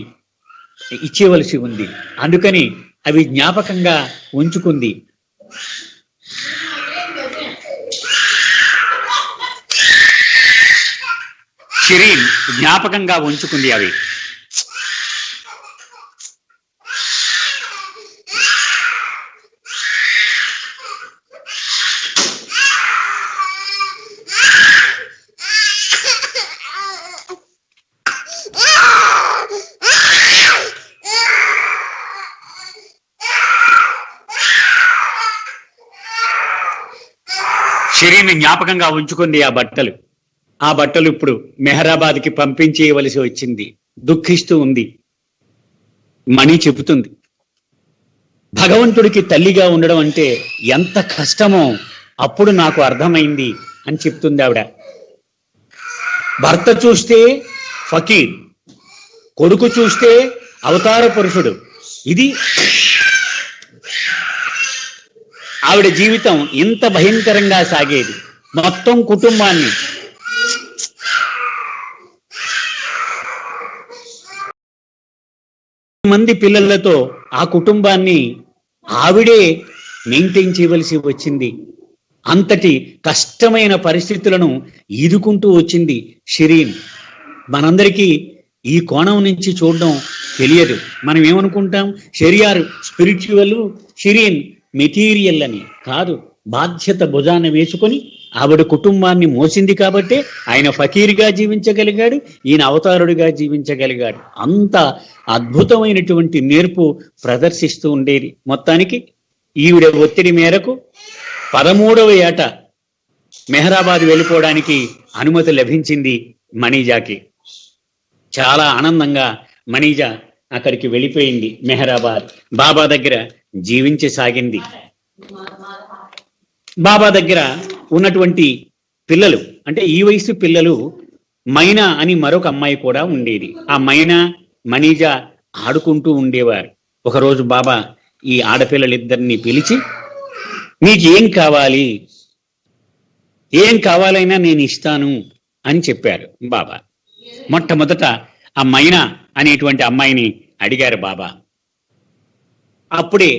ఇచ్చేవలసి ఉంది. అందుకని అవి జ్ఞాపకంగా ఉంచుకుంది. షిరీన్ జ్ఞాపకంగా ఉంచుకుంది అవి. షిరీన్ జ్ఞాపకంగా ఉంచుకుంది ఆ బట్టలు ఇప్పుడు మెహరాబాద్కి పంపించేయవలసి వచ్చింది. దుఃఖిస్తూ ఉంది. మణి చెబుతుంది, భగవంతుడికి తల్లిగా ఉండడం అంటే ఎంత కష్టమో అప్పుడు నాకు అర్థమైంది అని చెప్తుంది ఆవిడ. భర్త చూస్తే ఫకీర్, కొడుకు చూస్తే అవతార పురుషుడు. ఇది ఆవిడ జీవితం ఇంత భయంకరంగా సాగేది. మొత్తం కుటుంబాన్ని మంది పిల్లలతో ఆ కుటుంబాన్ని ఆవిడే మెయింటైన్ చేయవలసి వచ్చింది. అంతటి కష్టమైన పరిస్థితులను ఈదుకుంటూ వచ్చింది షిరీన్. మనందరికీ ఈ కోణం నుంచి చూడడం తెలియదు. మనం ఏమనుకుంటాం, షెరియార్ స్పిరిచువల్, షిరీన్ మెటీరియల్ అని. కాదు, బాధ్యత భుజాన వేసుకొని ఆవిడ కుటుంబాన్ని మోసింది కాబట్టే ఆయన ఫకీర్గా జీవించగలిగాడు, ఈయన అవతారుడిగా జీవించగలిగాడు. అంత అద్భుతమైనటువంటి నేర్పు ప్రదర్శిస్తూ ఉండేది. మొత్తానికి ఈవిడ ఒత్తిడి మేరకు 13వ ఏట మెహరాబాద్ వెళ్ళిపోవడానికి అనుమతి లభించింది మణిజాకి. చాలా ఆనందంగా మణిజ అక్కడికి వెళ్ళిపోయింది. మెహరాబాద్ బాబా దగ్గర జీవించసాగింది. బాబా దగ్గర ఉన్నటువంటి పిల్లలు, అంటే ఈ వయసు పిల్లలు మైనా అని మరొక అమ్మాయి కూడా ఉండేది. ఆ మైనా మనీజ ఆడుకుంటూ ఉండేవారు. ఒకరోజు బాబా ఈ ఆడపిల్లలిద్దరిని పిలిచి, నీకేం కావాలి, ఏం కావాలైనా నేను ఇస్తాను అని చెప్పారు బాబా. మొట్టమొదట ఆ మైనా అనేటువంటి అమ్మాయిని అడిగారు బాబా. అప్పుడే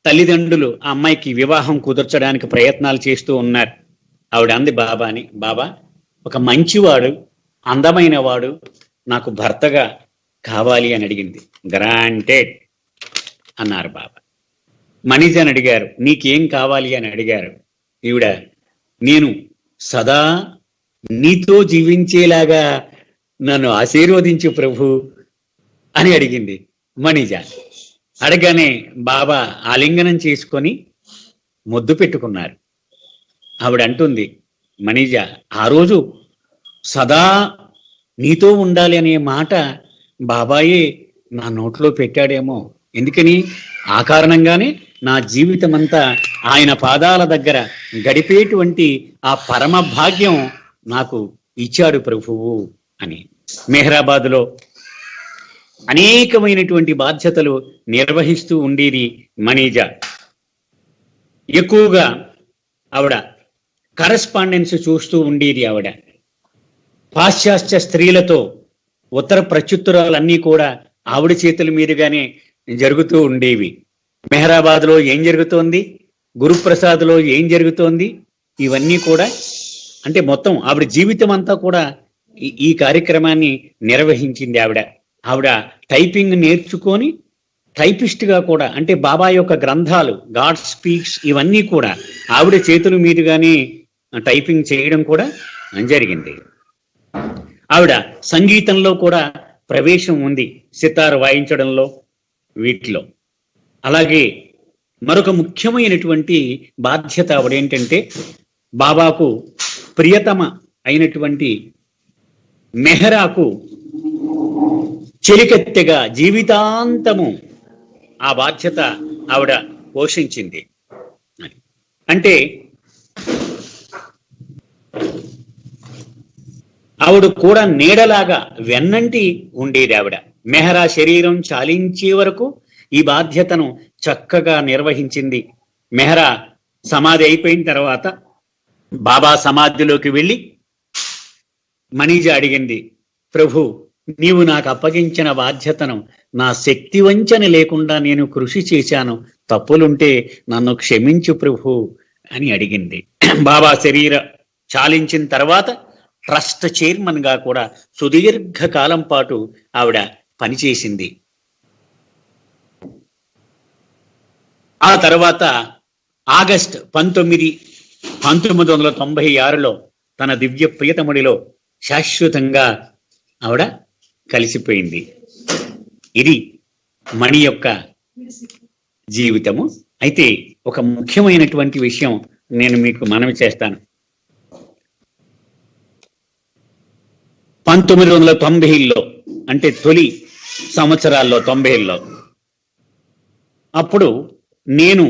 తల్లిదండ్రులు ఆ అమ్మాయికి వివాహం కుదర్చడానికి ప్రయత్నాలు చేస్తూ ఉన్నారు. ఆవిడ అంది బాబాని, బాబా ఒక మంచివాడు, అందమైన వాడు నాకు భర్తగా కావాలి అని అడిగింది. గ్రాంటెడ్ అన్నారు బాబా. మనీజాని అడిగారు, నీకేం కావాలి అని అడిగారు. ఈవిడ, నేను సదా నీతో జీవించేలాగా నన్ను ఆశీర్వదించు ప్రభు అని అడిగింది మనీజా. అడగానే బాబా ఆలింగనం చేసుకొని ముద్దు పెట్టుకున్నారు. ఆవిడ అంటుంది, మనీజా ఆ రోజు సదా నీతో ఉండాలి అనే మాట బాబాయే నా నోట్లో పెట్టాడేమో, ఎందుకని ఆ కారణంగానే నా జీవితం అంతా ఆయన పాదాల దగ్గర గడిపేటువంటి ఆ పరమ భాగ్యం నాకు ఇచ్చాడు ప్రభువు అని. మెహరాబాద్లో అనేకమైనటువంటి బాధ్యతలు నిర్వహిస్తూ ఉండేది మనీజా. ఎక్కువగా ఆవిడ కరెస్పాండెన్స్ చూస్తూ ఉండేది. ఆవిడ పాశ్చాత్య స్త్రీలతో ఉత్తర ప్రత్యుత్తరాలన్నీ కూడా ఆవిడ చేతుల మీదుగానే జరుగుతూ ఉండేవి. మెహరాబాద్లో ఏం జరుగుతోంది, గురుప్రసాద్లో ఏం జరుగుతోంది, ఇవన్నీ కూడా అంటే మొత్తం ఆవిడ జీవితం అంతా కూడా ఈ కార్యక్రమాన్ని నిర్వహించింది ఆవిడ. ఆవిడ టైపింగ్ నేర్చుకొని టైపిస్ట్గా కూడా, అంటే బాబా యొక్క గ్రంథాలు, గాడ్ స్పీక్స్, ఇవన్నీ కూడా ఆవిడ చేతుల మీదుగానే టైపింగ్ చేయడం కూడా జరిగింది. ఆవిడ సంగీతంలో కూడా ప్రవేశం ఉంది, సితార్ వాయించడంలో, వీటిలో. అలాగే మరొక ముఖ్యమైనటువంటి బాధ్యత ఆవిడేంటంటే, బాబాకు ప్రియతమ అయినటువంటి మెహరాకు చెలికెత్తెగా జీవితాంతము ఆ బాధ్యత ఆవిడ పోషించింది. అంటే ఆవిడ కూడా నీడలాగా వెన్నంటి ఉండేది ఆవిడ. మెహరా శరీరం చాలించే వరకు ఈ బాధ్యతను చక్కగా నిర్వహించింది. మెహరా సమాధి అయిపోయిన తర్వాత బాబా సమాధిలోకి వెళ్ళి మనీజా అడిగింది, ప్రభు నీవు నాకు అప్పగించిన బాధ్యతను నా శక్తి వంచన లేకుండా నేను కృషి చేశాను, తప్పులుంటే నన్ను క్షమించు ప్రభు అని అడిగింది. బాబా శరీర చాలించిన తర్వాత ట్రస్ట్ చైర్మన్ గా కూడా సుదీర్ఘకాలం పాటు ఆవిడ పనిచేసింది. ఆ తర్వాత ఆగస్ట్ 1996లో తన దివ్య ప్రియతముడిలో శాశ్వతంగా ఆవిడ కలిసిపోయింది. ఇది మణి యొక్క జీవితము. అయితే ఒక ముఖ్యమైనటువంటి విషయం నేను మీకు మనవి చేస్తాను. 1990లో, అంటే తొలి సంవత్సరాల్లో 90లో, అప్పుడు నేను,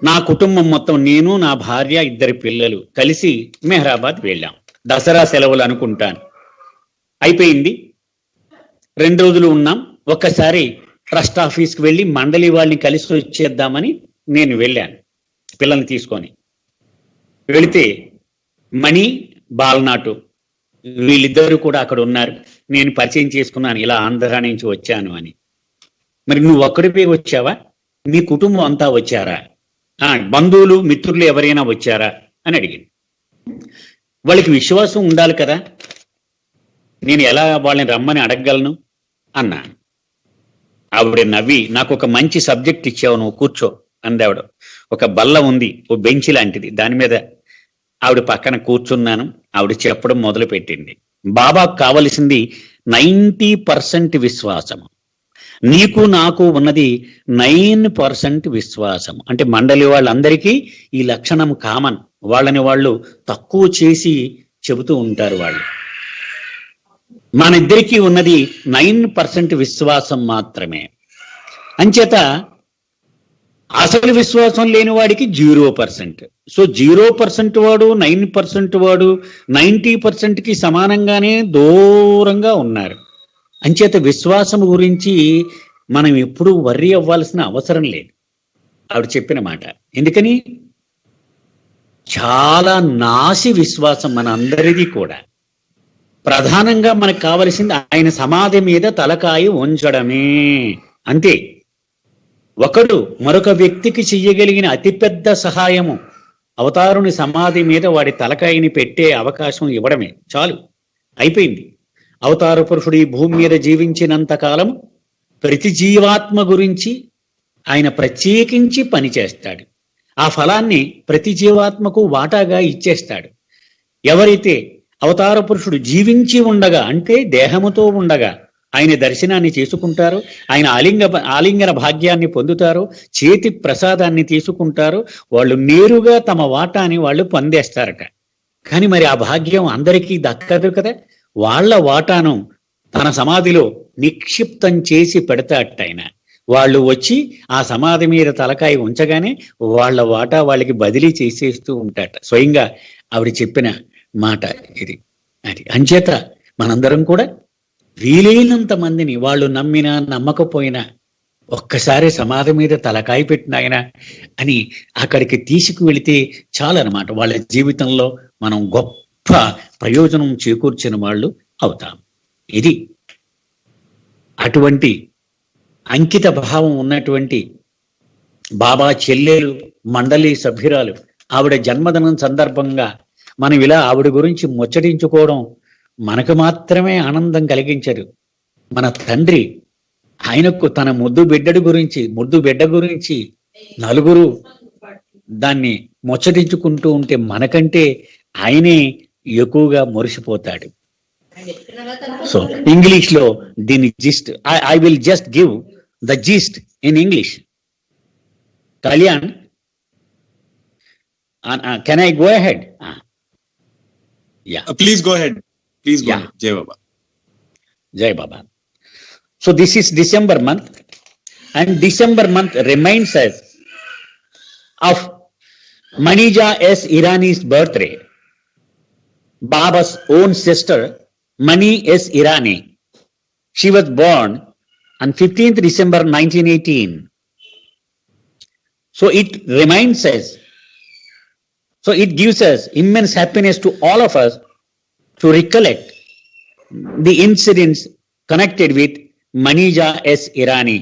నా కుటుంబం మొత్తం, నేను, నా భార్య, 2 పిల్లలు కలిసి మెహరాబాద్ వెళ్ళాం. దసరా సెలవులు అనుకుంటాను. అయిపోయింది, 2 రోజులు ఉన్నాం. ఒక్కసారి ట్రస్ట్ ఆఫీస్కి వెళ్ళి మండలి వాళ్ళని కలిసి వచ్చేద్దామని నేను వెళ్ళాను పిల్లల్ని తీసుకొని. వెళితే మణి, బాలనాటు వీళ్ళిద్దరూ కూడా అక్కడ ఉన్నారు. నేను పరిచయం చేసుకున్నాను, ఇలా ఆంధ్ర నుంచి వచ్చాను అని. మరి నువ్వు ఒక్కడిపై వచ్చావా, మీ కుటుంబం అంతా వచ్చారా, బంధువులు మిత్రులు ఎవరైనా వచ్చారా అని అడిగింది. వాళ్ళకి విశ్వాసం ఉండాలి కదా, నేను ఎలా వాళ్ళని రమ్మని అడగగలను అన్నా. ఆవిడ నవ్వి, నాకు ఒక మంచి సబ్జెక్ట్ ఇచ్చావు, నువ్వు కూర్చో అంది ఆవిడ. ఒక బల్ల ఉంది, ఓ బెంచ్ లాంటిది, దాని మీద ఆవిడ పక్కన కూర్చున్నాను. ఆవిడ చెప్పడం మొదలు పెట్టింది, బాబాకు కావలసింది 90% విశ్వాసము, నీకు నాకు ఉన్నది 9% విశ్వాసం. అంటే మండలి వాళ్ళందరికీ ఈ లక్షణం కామన్, వాళ్ళని వాళ్ళు తక్కువ చేసి చెబుతూ ఉంటారు వాళ్ళు. మన ఇద్దరికీ ఉన్నది 9% విశ్వాసం మాత్రమే. అంచేత అసలు విశ్వాసం లేని వాడికి 0%. సో 0% వాడు 9% వాడు 90%కి సమానంగానే దూరంగా ఉన్నారు. అంచేత విశ్వాసం గురించి మనం ఎప్పుడూ వర్రీ అవ్వాల్సిన అవసరం లేదు. ఆవిడ చెప్పిన మాట. ఎందుకని చాలా నాసి విశ్వాసం మన అందరిది కూడా. ప్రధానంగా మనకు కావలసింది ఆయన సమాధి మీద తలకాయ ఉంచడమే, అంతే. ఒకడు మరొక వ్యక్తికి చెయ్యగలిగిన అతిపెద్ద సహాయము అవతారుని సమాధి మీద వాడి తలకాయని పెట్టే అవకాశం ఇవ్వడమే. చాలు, అయిపోయింది. అవతార పురుషుడు ఈ భూమి మీద జీవించినంత కాలము ప్రతి జీవాత్మ గురించి ఆయన ప్రత్యేకించి పనిచేస్తాడు. ఆ ఫలాన్ని ప్రతి జీవాత్మకు వాటాగా ఇచ్చేస్తాడు. ఎవరైతే అవతార పురుషుడు జీవించి ఉండగా, అంటే దేహముతో ఉండగా ఆయన దర్శనాన్ని చేసుకుంటారో, ఆయన ఆలింగన భాగ్యాన్ని పొందుతారో, చేతి ప్రసాదాన్ని తీసుకుంటారో, వాళ్ళు నేరుగా తమ వాటాని వాళ్ళు పొందేస్తారట. కానీ మరి ఆ భాగ్యం అందరికీ దక్కదు కదా. వాళ్ళ వాటాను తన సమాధిలో నిక్షిప్తం చేసి పెడతాట ఆయన. వాళ్ళు వచ్చి ఆ సమాధి మీద తలకాయ ఉంచగానే వాళ్ళ వాటా వాళ్ళకి బదిలీ చేసేస్తూ ఉంటాట. స్వయంగా ఆవిడ చెప్పిన మాట ఇది. అది అంచేత మనందరం కూడా వీలైనంత మందిని, వాళ్ళు నమ్మినా నమ్మకపోయినా, ఒక్కసారి సమాధి మీద తలకాయ పెట్టిన ఆయన అని అక్కడికి తీసుకువెళితే చాలన్నమాట. వాళ్ళ జీవితంలో మనం గొప్ప ప్రయోజనం చేకూర్చిన వాళ్ళు అవుతాం. ఇది అటువంటి అంకిత భావం ఉన్నటువంటి బాబా చెల్లెలు మండలి సభ్యురాలు ఆవిడ జన్మదినం సందర్భంగా మనం ఇలా ఆవిడ గురించి ముచ్చటించుకోవడం మనకు మాత్రమే ఆనందం కలిగించదు. మన తండ్రి ఆయనకు తన ముద్దు బిడ్డ గురించి నలుగురు దాన్ని ముచ్చటించుకుంటూ ఉంటే మనకంటే ఆయనే ఎక్కువగా మురిసిపోతాడు. సో ఇంగ్లీష్ లో దీని gist, I will just give the gist in English. Kalyan, can I go ahead? Please go ahead. Jai Baba. Jai Baba. So this is December month, and December month reminds us of Manija S. Irani's birthday. Baba's own sister, Mani S. Irani. She was born on 15th December 1918. So it reminds us, so it gives us immense happiness to all of us to recollect the incidents connected with Manija S. Irani.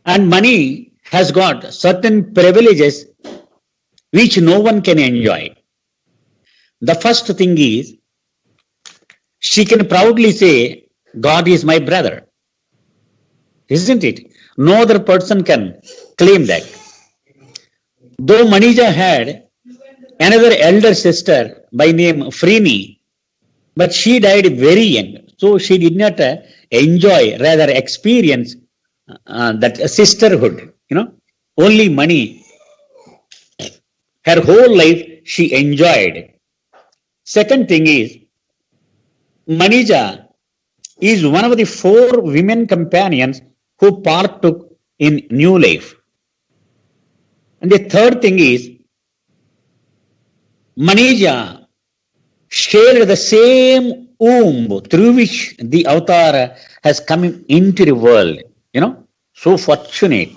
And Mani has got certain privileges which no one can enjoy. The first thing is, she can proudly say, God is my brother. Isn't it? No other person can claim that. Though Manija had another elder sister by name Freeni, but she died very young, so she did not enjoy, rather experience that sisterhood. Only Mani, her whole life she enjoyed. Second thing is, Manija is one of the 4 women companions who partook in new life. And the third thing is, Manija shared the same womb through which the avatar has come into the world. So fortunate.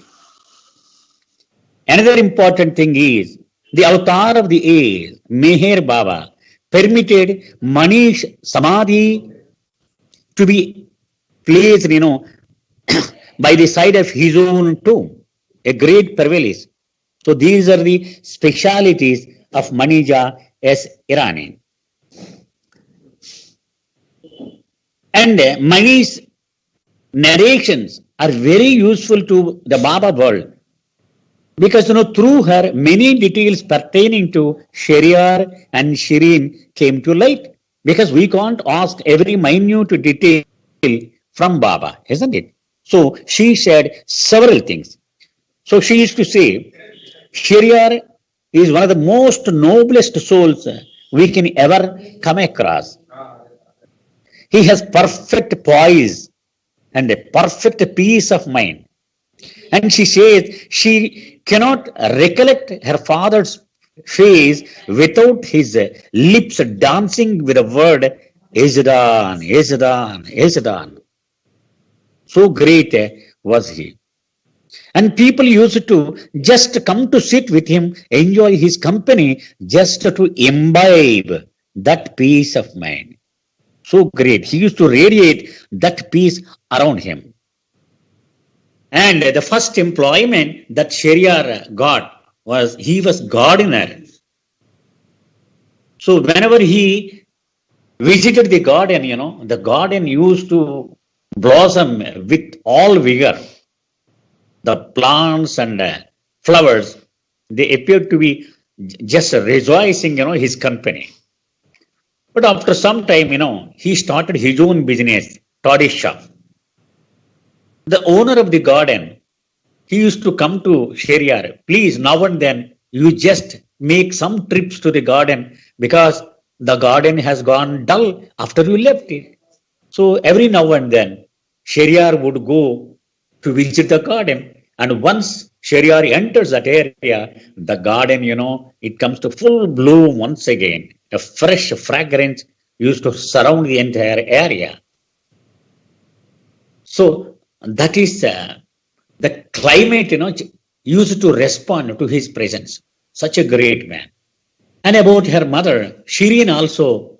Another important thing is, the avatar of the age, Meher Baba, permitted Mani's samadhi to be placed, by the side of his own tomb, a great privilege. So these are the specialities of Manija S. Irani. And Mani's narrations are very useful to the Baba world, because through her many details pertaining to Shariar and Shirin came to light, because we can't ask every minute detail from Baba, isn't it? So she said several things. So she used to say, Shariar is one of the most noblest souls we can ever come across. He has perfect poise and a perfect peace of mind. And she says she cannot recollect her father's face without his lips dancing with the word Ezdan, Ezdan, Ezdan. So great was he. And people used to just come to sit with him, enjoy his company, just to imbibe that peace of mind. So great. He used to radiate that peace around him. And the first employment that Sharia got was he was gardener. So whenever he visited the garden, the garden used to blossom with all vigor. The plants and flowers, they appeared to be just rejoicing, his company. But after some time, he started his own business, toddy shop. The owner of the garden, he used to come to Sharia, please now and then you just make some trips to the garden because the garden has gone dull after you left it. So every now and then Sharia would go to visit the garden, and once Sharia enters that area, the garden, it comes to full bloom once again. A fresh fragrance used to surround the entire area. So that is the climate, used to respond to his presence. Such a great man. And about her mother, Shri also,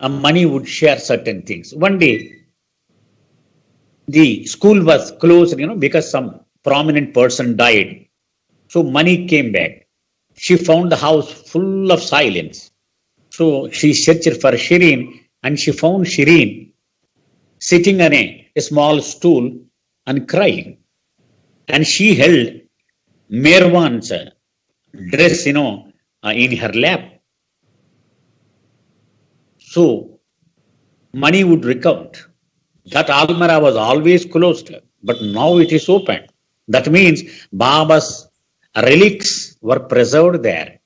Mani would share certain things. One day, the school was closed, because some prominent person died. So Mani came back. She found the house full of silence. So she searched for Shireen, and she found Shireen sitting on a small stool and crying. And she held Merwan's dress, in her lap. So Mani would recount that almara was always closed, but now it is open. That means Baba's relics were preserved there.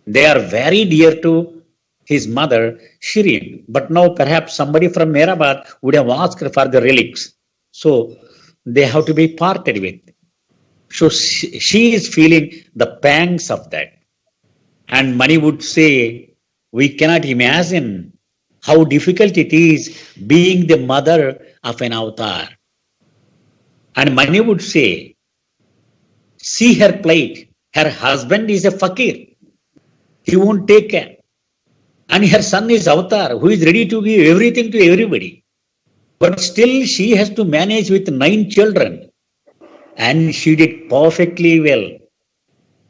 They are very dear to his mother, Shireen. But now perhaps somebody from Hyderabad would have asked for the relics. So they have to be parted with. So she is feeling the pangs of that. And Mani would say, we cannot imagine how difficult it is being the mother of an avatar. And Mani would say, see her plight. Her husband is a fakir. He won't take care. And her son is avatar, who is ready to give everything to everybody. But still she has to manage with 9 children. And she did perfectly well.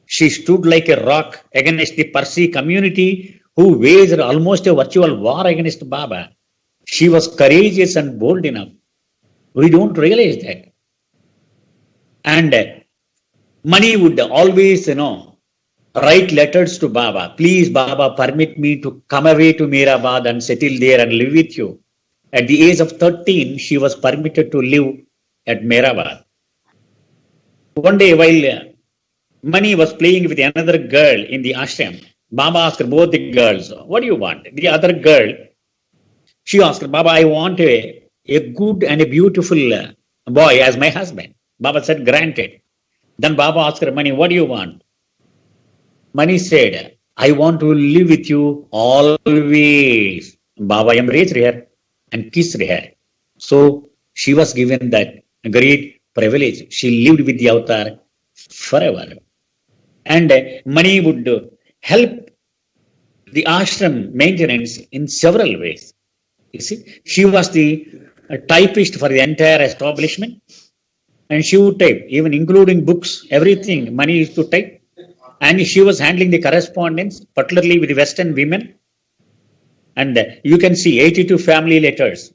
She stood like a rock against the Parsi community who waged almost a virtual war against Baba. She was courageous and bold enough. We don't realize that. And Mani would always, write letters to Baba. Please, Baba, permit me to come away to Hyderabad and settle there and live with you. At the age of 13, she was permitted to live at Hyderabad. One day, while Mani was playing with another girl in the ashram, Baba asked both the girls, what do you want? The other girl, she asked, Baba, I want a good and a beautiful boy as my husband. Baba said, granted. Then Baba asked her, Mani, what do you want? Mani said, I want to live with you always. Baba embraced her and kissed her. So she was given that great privilege. She lived with the avatar forever. And Mani would help the ashram maintenance in several ways. You see, she was the typist for the entire establishment. And she would type, even including books, everything, Mani used to type. And she was handling the correspondence, particularly with Western women. And you can see 82 family letters.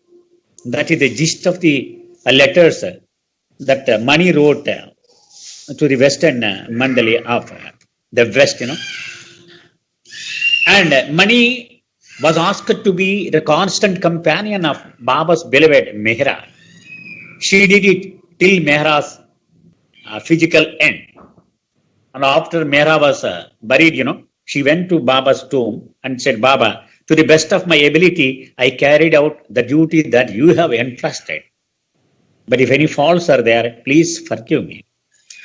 That is the gist of the letters that Mani wrote to the Western Mandali of the West, And Mani was asked to be the constant companion of Baba's beloved Mehra. She did it till Mehra's physical end. And after Mehra was buried, she went to Baba's tomb and said, Baba, to the best of my ability, I carried out the duty that you have entrusted. But if any faults are there, please forgive me.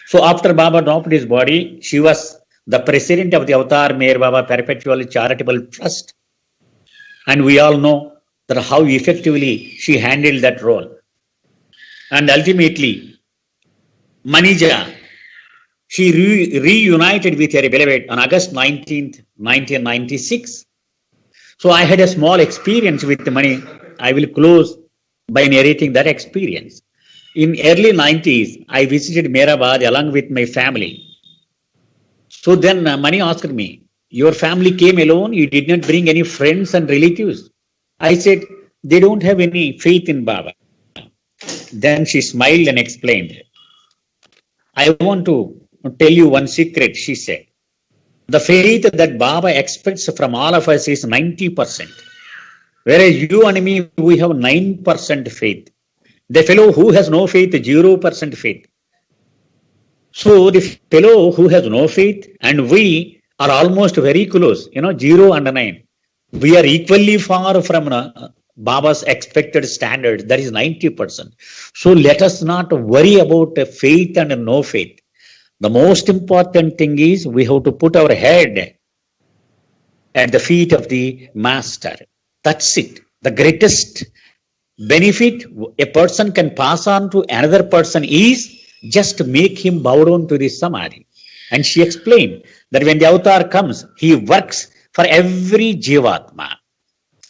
So after Baba dropped his body, she was the president of the Avatar Meher Baba Perpetual Charitable Trust. And we all know that how effectively she handled that role. And ultimately, Manija, she reunited with her beloved on August 19th, 1996. So I had a small experience with Mani. I will close by narrating that experience. In early 90s, I visited Hyderabad along with my family. So then Mani asked me, your family came alone, you did not bring any friends and relatives. I said, they don't have any faith in Baba. Then she smiled and explained, I want to tell you one secret, she said. The faith that Baba expects from all of us is 90%. Whereas you and me, we have 9% faith. The fellow who has no faith, 0% faith. So the fellow who has no faith and we are almost very close, 0 and 9. We are equally far from Baba's expected standard, that is 90%. So let us not worry about faith and no faith. The most important thing is we have to put our head at the feet of the Master. That's it. The greatest benefit a person can pass on to another person is just make him bow down to the Samadhi. And she explained that when the avatar comes, he works for every Jivatma.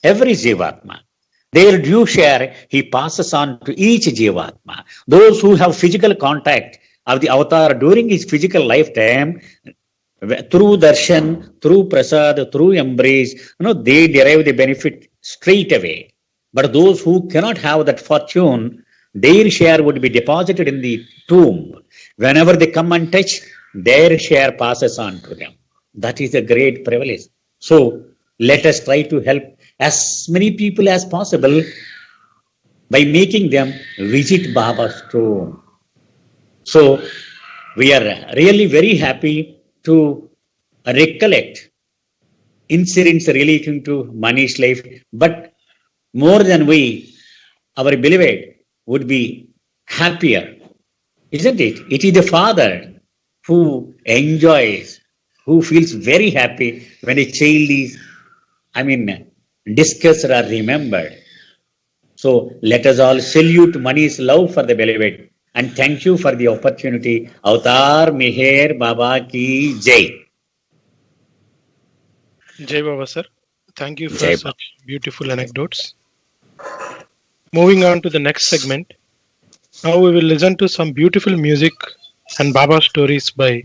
Every Jivatma. Their due share he passes on to each Jivatma. Those who have physical contact of the avatar during his physical lifetime, through darshan, through prasad, through embrace, they derive the benefit straight away. But those who cannot have that fortune, their share would be deposited in the tomb. Whenever they come and touch, their share passes on to them. That is a great privilege. So let us try to help as many people as possible by making them visit Baba's tomb. So we are really very happy to recollect incidents relating to Mani's life, but more than we, our beloved, would be happier, isn't it? It is the father who enjoys, who feels very happy when a child is, discussed or remembered. So let us all salute Mani's love for the beloved and thank you for the opportunity. Avatar Meher Baba ki Jai. Jai Baba sir. Thank you for Jai such beautiful anecdotes. Moving on to the next segment. Now we will listen to some beautiful music and Baba stories by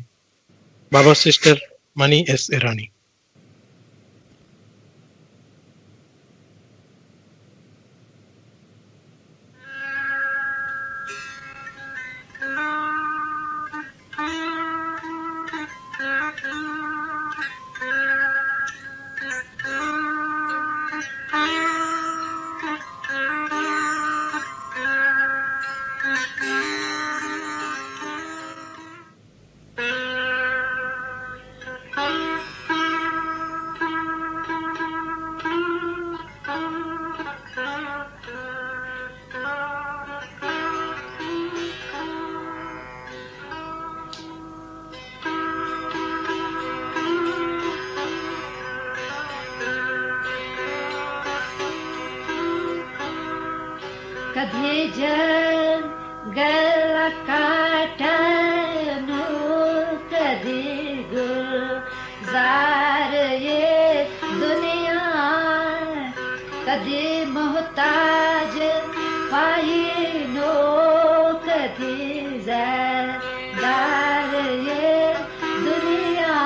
Baba's sister Mani S. Irani. Kadhi jangal katanu kadhi gulzar ye duniya kadhi muhtaj payi no kadhi zardar ye duniya.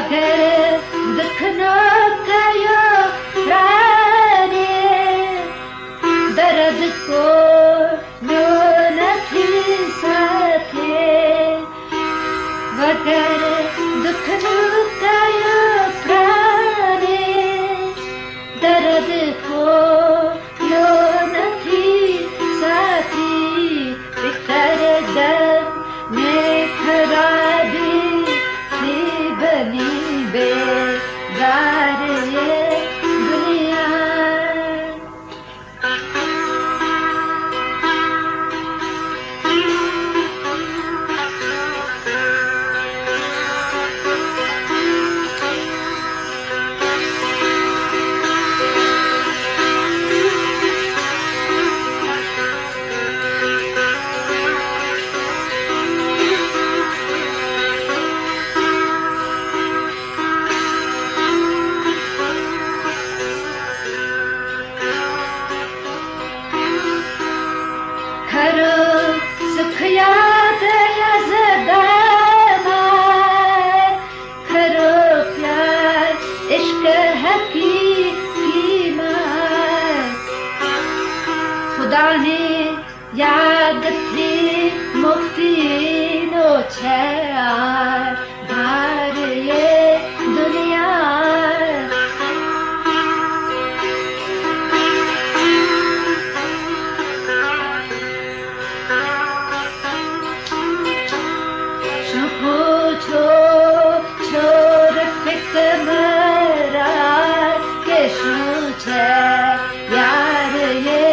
मगर दुख न कयो प्राणे दर्द को no नथी सके मगर दुख न कयो प्राणे दर्द को नो नथी सके पितर दर में खराबी बनी बेजार ये दुनिया याद थी मुक्ति नो छार भार ये दुनिया पूछो छोर फिक्र मरा के शू छे यार ये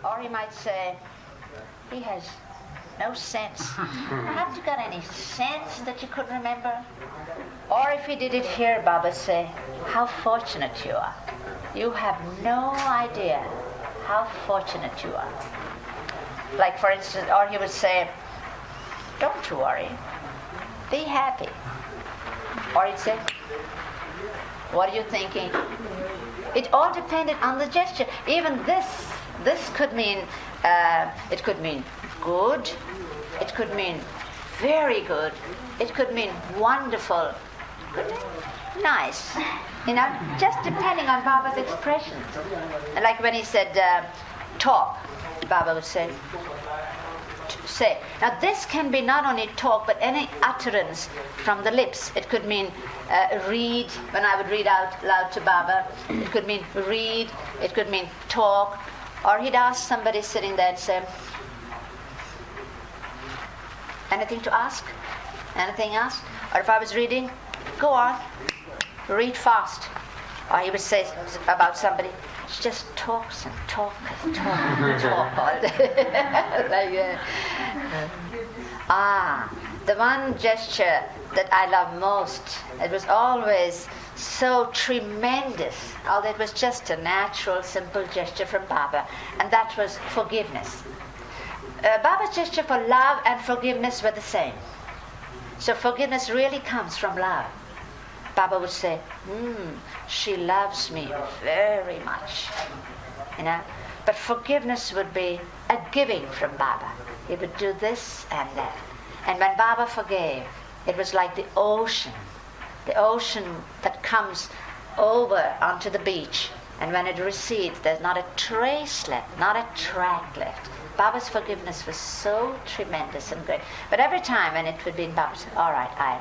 Or he might say, he has no sense. Haven't you got any sense that you could remember? Or if he did it here, Baba say, how fortunate you are. You have no idea how fortunate you are. Like for instance, or he would say, don't you worry, be happy. Or he'd say, what are you thinking? It all depended on the gesture. Even this could mean, it could mean good, it could mean very good, it could mean wonderful, nice, you know, just depending on Baba's expressions. Like when he said, talk, Baba would say. Now this can be not only talk, but any utterance from the lips. It could mean read, when I would read out loud to Baba. It could mean read, it could mean talk. Or he'd ask somebody sitting there and say, anything to ask? Anything else? Or if I was reading, go on, read fast. Or he would say about somebody, she just talks and talk and talk and talk all day. The one gesture that I love most, it was always so tremendous, although it was just a natural, simple gesture from Baba, and that was forgiveness. Baba's gesture for love and forgiveness were the same. So forgiveness really comes from love. Baba would say, she loves me very much, you know. But forgiveness would be a giving from Baba. He would do this and that. And when Baba forgave, it was like the ocean that comes over onto the beach. And when it recedes, there's not a trace left, not a track left. Baba's forgiveness was so tremendous and great. But every time when it would be in Baba, all right, I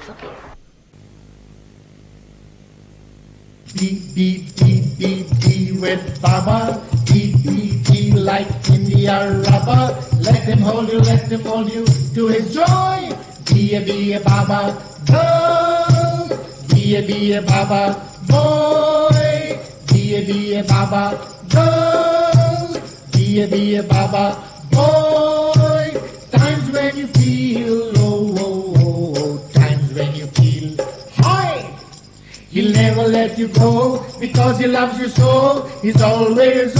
forgive. Be with Baba. Be like India rubber. Let him hold you to his joy. Be a Baba girl. Be a Baba boy. Be a Baba girl. Be a Baba boy. Times when you feel low, times when you feel high. He'll never let you go because he loves you so. He's always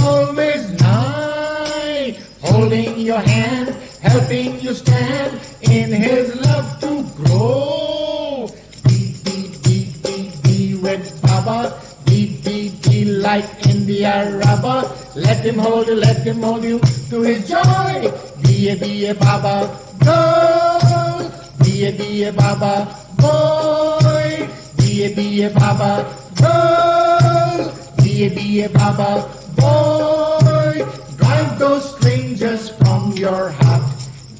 nigh, holding your hand, helping you stand in his love to grow. Be with Baba. Be like India rubber. Let him hold you to his joy. Be a Baba girl. Be a Baba boy. Be a Baba girl. Be a Baba boy. Drive those strangers from your heart.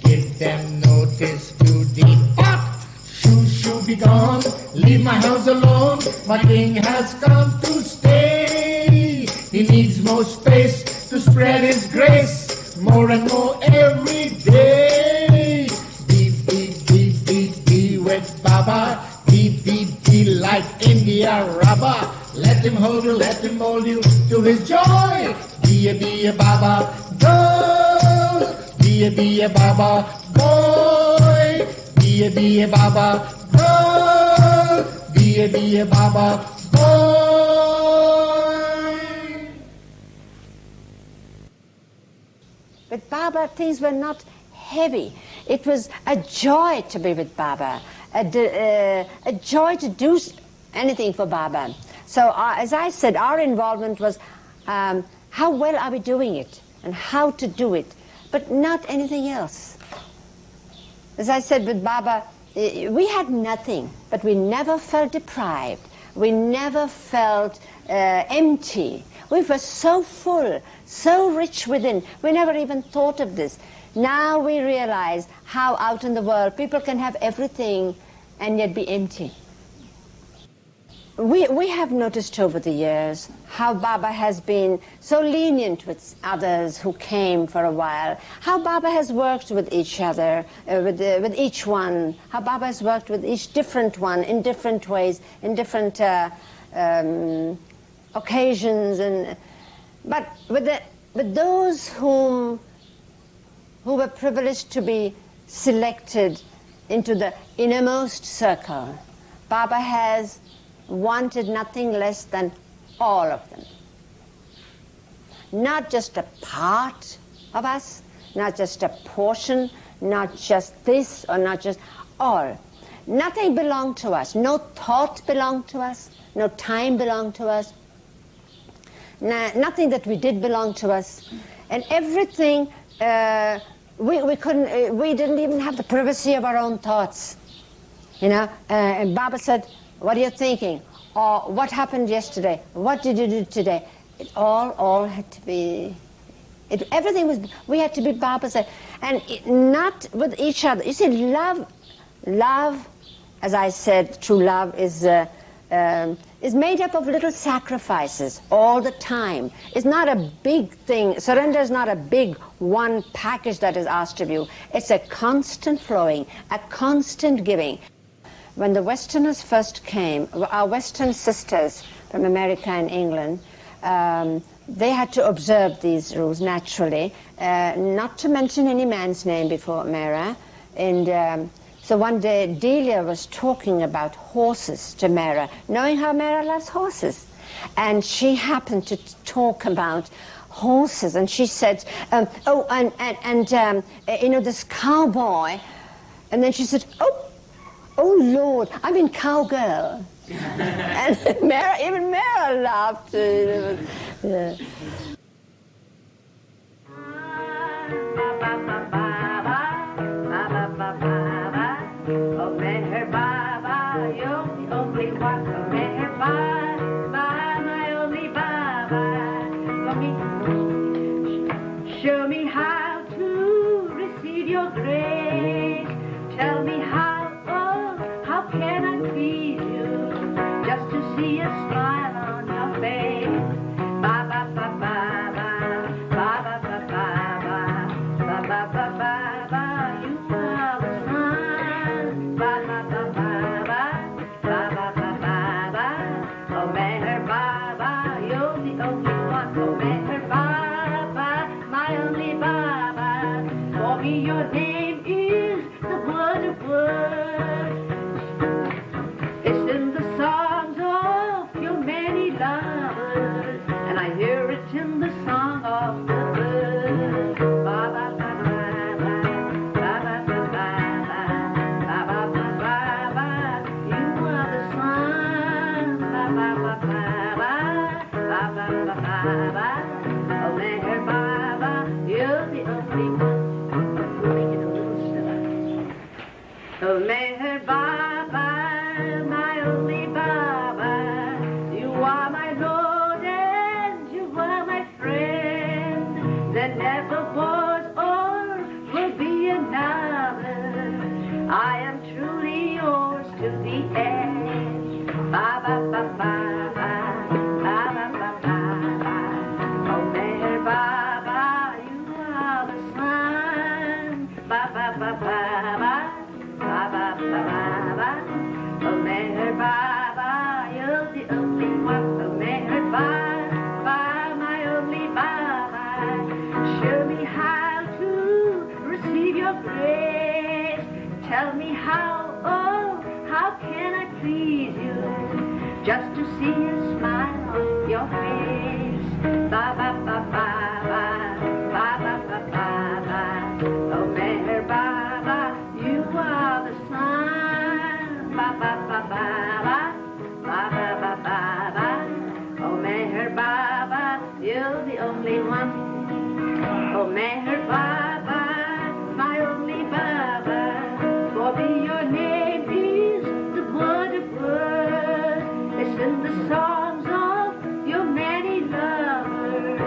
Give them notice to depart. Shoo, be gone. Leave my house alone. My king has come to stay. He needs more space to spread his grace. More and more every day. Be with Baba. Be like India rubber. Let him hold you to his joy. Be a Baba girl. Be a Baba boy. Be a Baba girl. Be a Baba boy. With Baba, things were not heavy. It was a joy to be with Baba. A joy to do anything for Baba. So as I said, our involvement was how well are we doing it and how to do it, but not anything else. As I said with Baba, we had nothing, but we never felt deprived. We never felt empty. We were so full, so rich within. We never even thought of this. Now we realize how out in the world people can have everything and yet be empty. We have noticed over the years how Baba has been so lenient with others who came for a while, how Baba has worked with each other, with each one, how Baba has worked with each different one in different ways, in different occasions, but with those who were privileged to be selected into the innermost circle, Baba has wanted nothing less than all of them. Not just a part of us, not just a portion, not just this or not just all. Nothing belonged to us. No thought belonged to us. No time belonged to us. Nothing that we did belonged to us. And everything, we didn't even have the privacy of our own thoughts. You know, and Baba said, what are you thinking? Or what happened yesterday? What did you do today? It all had to be, everything was, we had to be Baba's, and not with each other. You see, love, as I said, true love is made up of little sacrifices all the time. It's not a big thing. Surrender is not a big one package that is asked of you. It's a constant flowing, a constant giving. When the Westerners first came, our Western sisters from America and England, they had to observe these rules naturally, not to mention any man's name before Mera. And so one day Delia was talking about horses to Mera, knowing how Mera loves horses. And she happened to talk about horses, and she said, you know, this cowboy. And then she said, oh Lord, I mean cowgirl. And even Mera laughed. Yeah. Show me how to receive your grace. Tell me how can I please you? Just to see a smile on me your name is the word of words. It's in the songs of your many lovers, and I hear it in the song of the birds. Ba ba ba ba ba, ba ba ba ba ba, ba ba ba ba ba. You are the sun. Ba ba ba ba ba, ba ba ba ba ba. Oh Meher Baba, you're the only one. Make it a little slower. Oh Meher Baba, my only Baba, you are my Lord and you are my friend. There never was or will be another. I am truly yours to the end. Ba ba ba ba ba, ba ba ba ba ba. Oh Meher Baba, you are the sun. Ba ba ba ba ba, ba ba ba ba ba. Oh Meher Baba, you're the only one. Oh Meher Baba, my only Baba. Show me how to receive your grace. Tell me how, oh, how can I please you? Just to see a smile on your face. Ba ba ba ba ba, ba ba ba ba ba. Oh Meher Baba, you are the sun. Ba ba ba ba ba, ba ba ba ba ba. Oh Meher Baba, you're the only one. Oh Meher Baba, my only Baba. For me your name is the word of words. It's in the songs of your many lovers,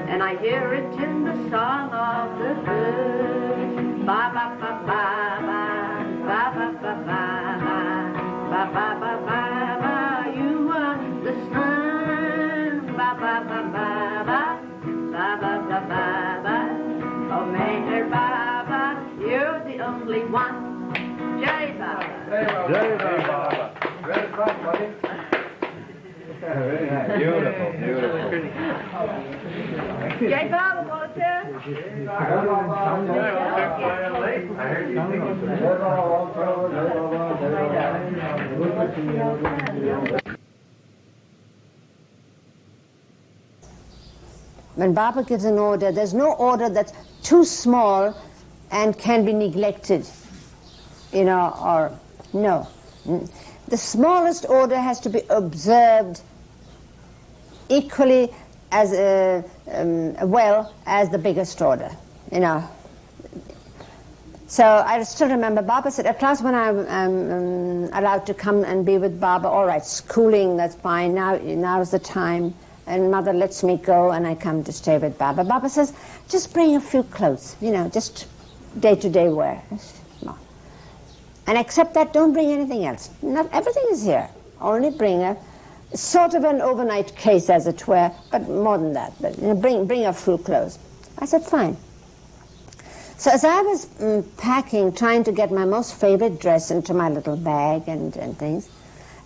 and I hear it in the song of the birds. Ba ba ba ba ba, ba ba ba ba ba, ba ba ba ba ba. You are the sun. Ba ba ba ba ba, ba ba ba ba ba. Oh Meher Baba, you're the only one. Jai Baba. Jai Baba. Very fun, buddy. Very nice. Beautiful, beautiful. Jai Baba, Walter. When Baba gives an order, there's no order that's too small and can be neglected, or no. The smallest order has to be observed equally as well as the biggest order, So I still remember Baba said, at last when I'm allowed to come and be with Baba, all right, schooling, that's fine, now's the time. And Mother lets me go and I come to stay with Baba. Baba says, just bring a few clothes, just day-to-day wear. And except that, don't bring anything else. Not everything is here. Only bring a sort of an overnight case, as it were, but more than that. But bring a few clothes. I said, fine. So as I was packing, trying to get my most favorite dress into my little bag and things,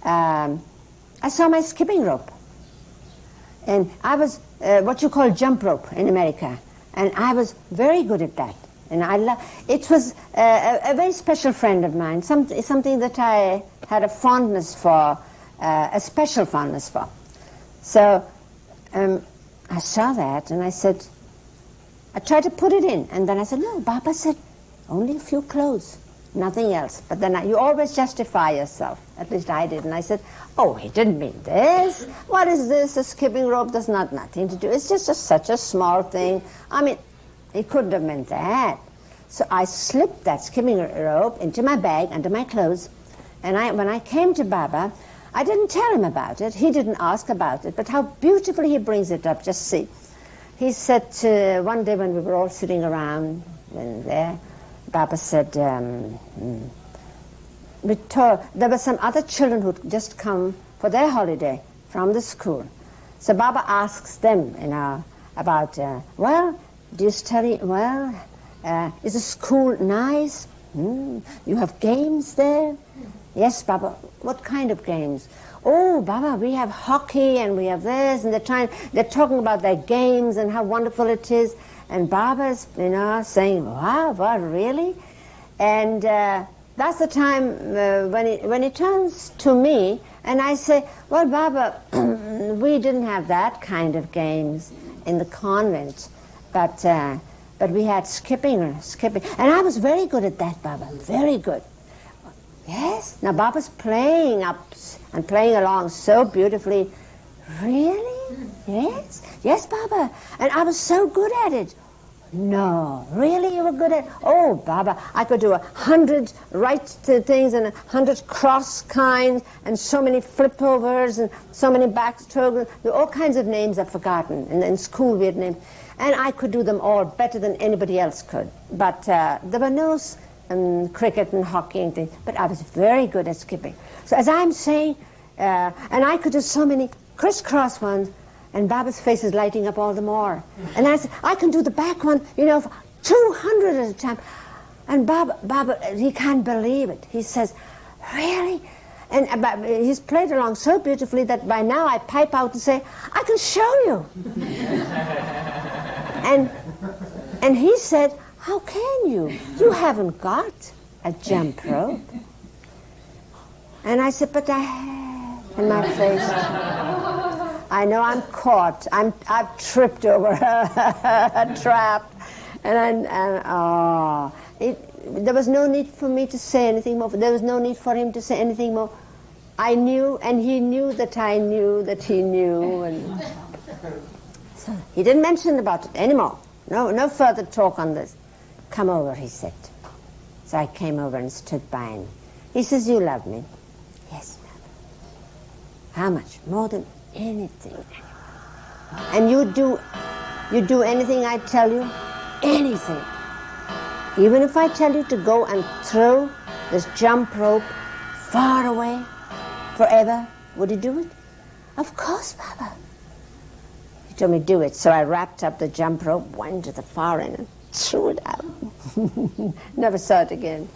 I saw my skipping rope. And I was what you call jump rope in America. And I was very good at that. And it was a very special friend of mine, something that I had a fondness for, a special fondness for. So I saw that and I said, I tried to put it in. And then I said, no, Baba said, only a few clothes, nothing else. But then you always justify yourself. At least I did. And I said, oh, he didn't mean this. What is this? A skipping rope does nothing to do. It's just such a small thing. I mean, he couldn't have meant that. So I slipped that skipping rope into my bag under my clothes. And when I came to Baba, I didn't tell him about it. He didn't ask about it. But how beautifully he brings it up. Just see. He said one day when we were all sitting around there, Baba said, there were some other children who'd just come for their holiday from the school. So Baba asks them, about, well, do you study? Well, is the school nice? You have games there? Yes, Baba. What kind of games? Oh, Baba, we have hockey and we have this, and they're talking about their games and how wonderful it is. And Baba's, saying, wow, what, really? And that's the time when he turns to me, and I say, well, Baba, we didn't have that kind of games in the convent, but we had skipping, and I was very good at that, Baba, very good. Yes, now Baba's playing up and playing along so beautifully. Really? Yes? Yes, Baba. And I was so good at it. No, really, you were good at it? Oh, Baba, I could do 100 right things and 100 cross kinds and so many flipovers and so many backstrokes. All kinds of names I've forgotten. In school we had names. And I could do them all better than anybody else could. But there were no cricket and hockey and things. But I was very good at skipping. So as I'm saying, and I could do so many crisscross ones, and Baba's face is lighting up all the more. And I said, I can do the back one, 200 at a time. And Baba, he can't believe it. He says, really? And he's played along so beautifully that by now I pipe out and say, I can show you. and he said, how can you? You haven't got a jump rope. And I said, but I have in my face. I know I'm caught. I've tripped over a trap. There was no need for me to say anything more. There was no need for him to say anything more. I knew, and he knew that I knew that he knew. And so he didn't mention about it anymore. No further talk on this. Come over, he said. So I came over and stood by him. He says, you love me? Yes, ma'am. How much? More than anything. And you do anything I tell you? Anything. Even if I tell you to go and throw this jump rope far away, forever, would you do it? Of course, Baba. He told me do it, so I wrapped up the jump rope, went to the far end and threw it out. Never saw it again.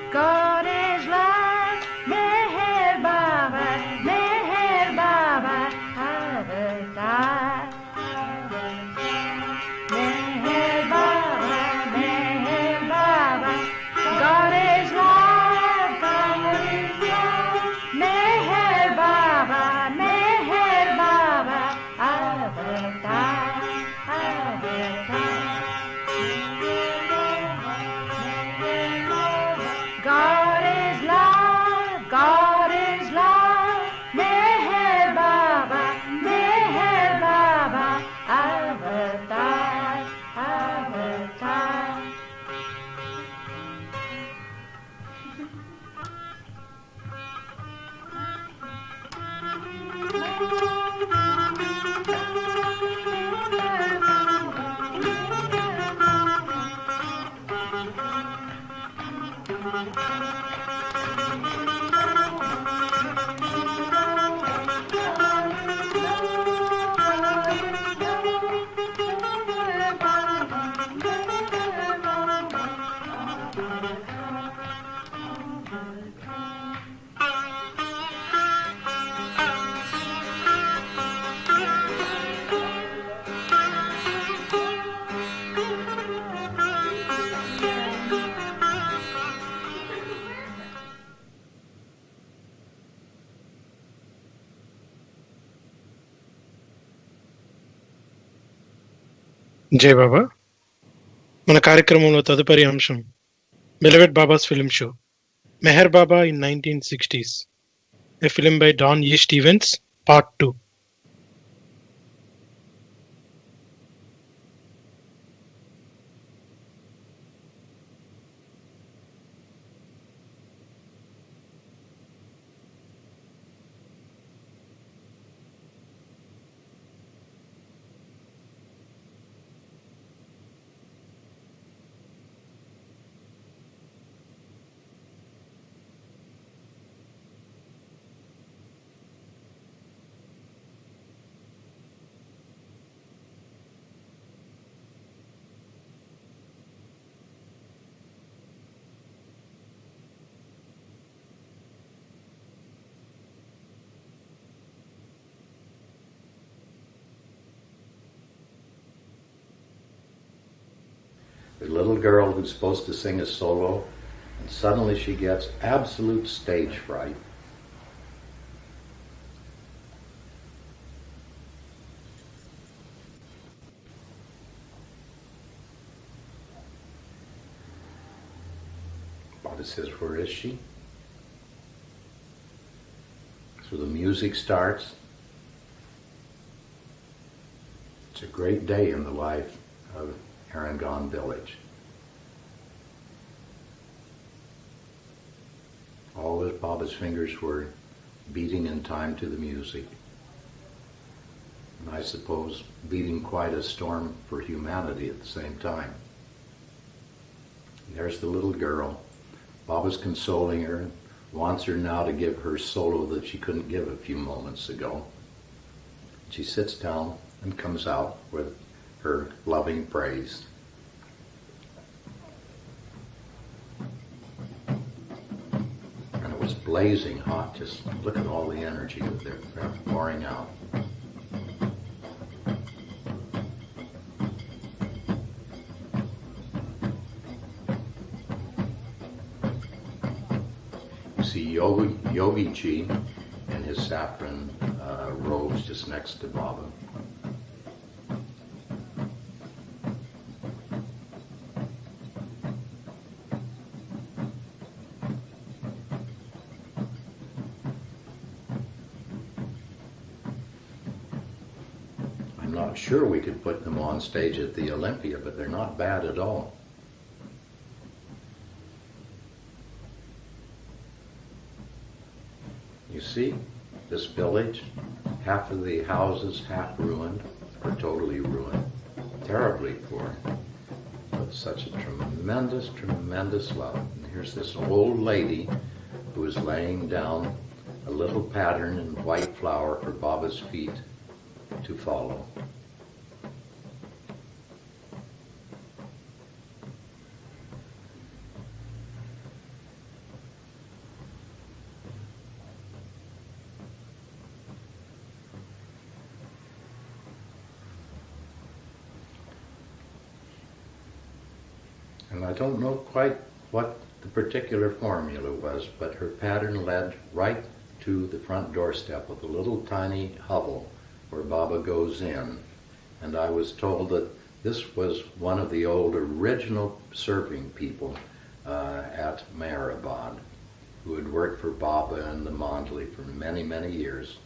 God is love, Meher Baba, Avatar. Meher Baba, God is love, God is love, Meher Baba, Avatar, Avatar. God is love, Meher Baba, Avatar, Avatar. జై బాబా. మన కార్యక్రమంలో తదుపరి అంశం Beloved Baba's film show, Meher Baba in 1960s, a film by Don E. Stevens, Part 2. The little girl who's supposed to sing a solo, and suddenly she gets absolute stage fright. Baba says, where is she? So the music starts. It's a great day in the life of Harangan village. All of Baba's fingers were beating in time to the music. And I suppose beating quite a storm for humanity at the same time. There's the little girl. Baba's consoling her, wants her now to give her solo that she couldn't give a few moments ago. She sits down and comes out with her loving praise. And it was blazing hot. Just look at all the energy that they're pouring out. You see Yogi Ji in his saffron robes just next to Baba. I'm not sure we could put them on stage at the Olympia, but they're not bad at all. You see, this village, half of the houses half ruined or totally ruined, terribly poor, but such a tremendous, tremendous love. And here's this old lady who is laying down a little pattern in white flower for Baba's feet to follow. And I don't know quite what the particular formula was, but her pattern led right to the front doorstep of a little tiny hovel where Baba goes in. And I was told that this was one of the old original serving people at Hyderabad, who had worked for Baba and the Mandali for many, many years.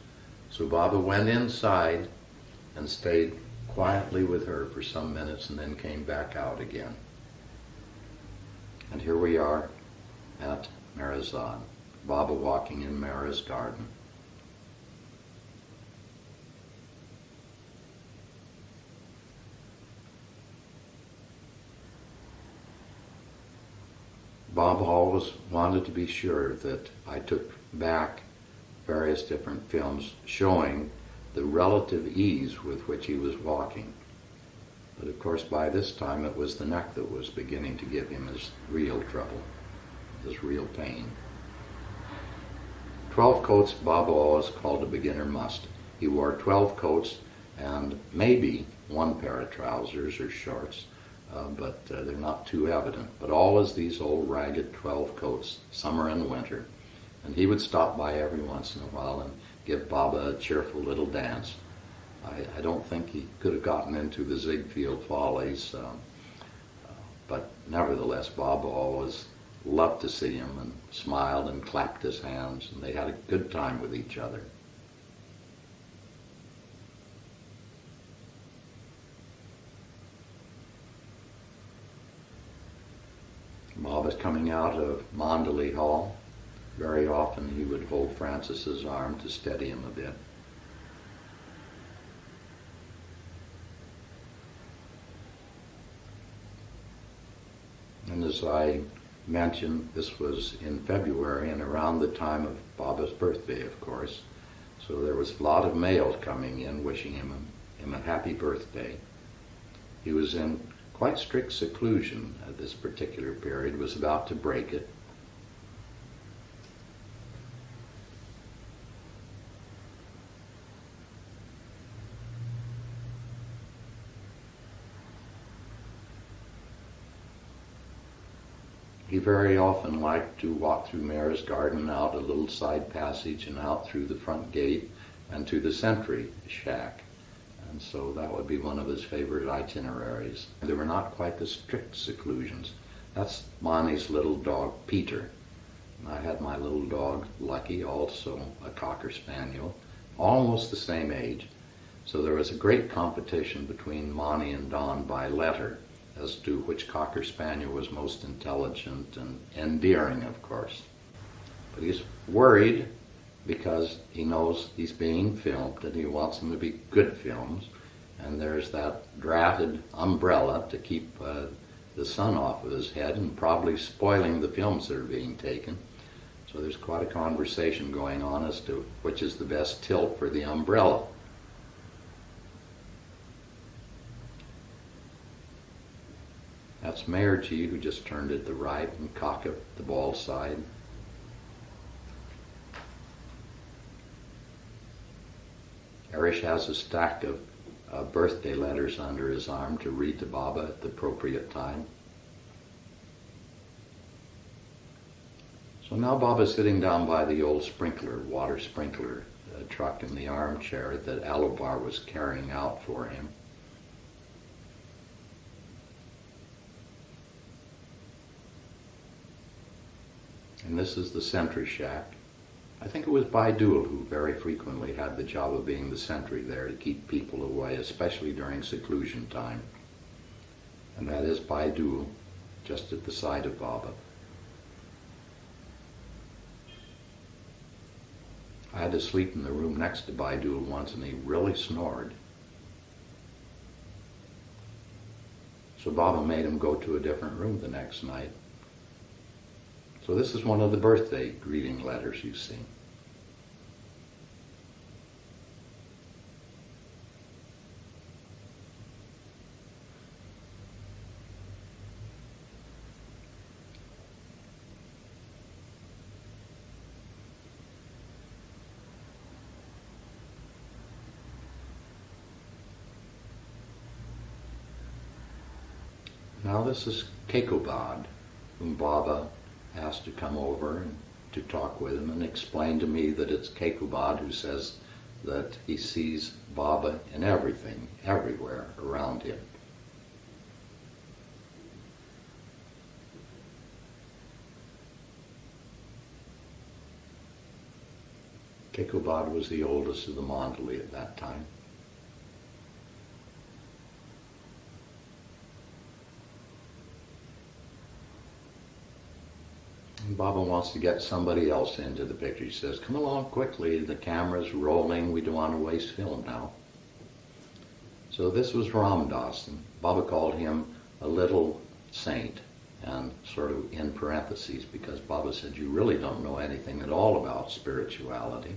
So Baba went inside and stayed quietly with her for some minutes and then came back out again. And here we are at Marazad, Baba walking in Mara's garden. Baba always wanted to be sure that I took back various different films showing the relative ease with which he was walking. But of course by this time it was the neck that was beginning to give him his real trouble, his real pain. 12 coats Baba always called a beginner must. He wore 12 coats and maybe one pair of trousers or shorts, but they're not too evident. But always these old ragged 12 coats, summer and winter. And he would stop by every once in a while and give Baba a cheerful little dance. I don't think he could have gotten into the Ziegfeld Follies, but nevertheless Baba always loved to see him and smiled and clapped his hands, and they had a good time with each other. Baba's coming out of Mandali Hall. Very often he would hold Francis's arm to steady him a bit. And as I mentioned, this was in February and around the time of Baba's birthday, of course. So there was a lot of mail coming in wishing him a happy birthday. He was in quite strict seclusion at this particular period, was about to break it. he very often liked to walk through Mayor's garden, out a little side passage, and out through the front gate and to the sentry shack. And so that would be one of his favorite itineraries. They were not quite the strict seclusions. That's Monty's little dog, Peter. And I had my little dog, Lucky, also a Cocker Spaniel, almost the same age. So there was a great competition between Monty and Don by letter as to which Cocker Spaniel was most intelligent and endearing, of course. But he's worried because he knows he's being filmed and he wants them to be good films. And there's that dratted umbrella to keep the sun off of his head and probably spoiling the films that are being taken. So there's quite a conversation going on as to which is the best tilt for the umbrella. That's Mayor G, who just turned at the right and cocked up the ball side. Arish has a stack of birthday letters under his arm to read to Baba at the appropriate time. So now Baba's sitting down by the old water sprinkler truck in the armchair that Alobar was carrying out for him. And this is the sentry shack. I think it was Baidul who very frequently had the job of being the sentry there to keep people away, especially during seclusion time. And that is Baidul, just at the side of Baba. I had to sleep in the room next to Baidul once, and he really snored. So Baba made him go to a different room the next night. So this is one of the birthday greeting letters you see. Now this is Kekobad, whom Baba asked to come over and to talk with him and explain to me that it's Kekobad who says that he sees Baba in everything, everywhere around him. Kekobad was the oldest of the Mandali at that time. Baba wants to get somebody else into the picture. He says, come along quickly, the camera's rolling, we don't want to waste film now. So this was Ram Das, and Baba called him a little saint, and sort of in parentheses, because Baba said, you really don't know anything at all about spirituality.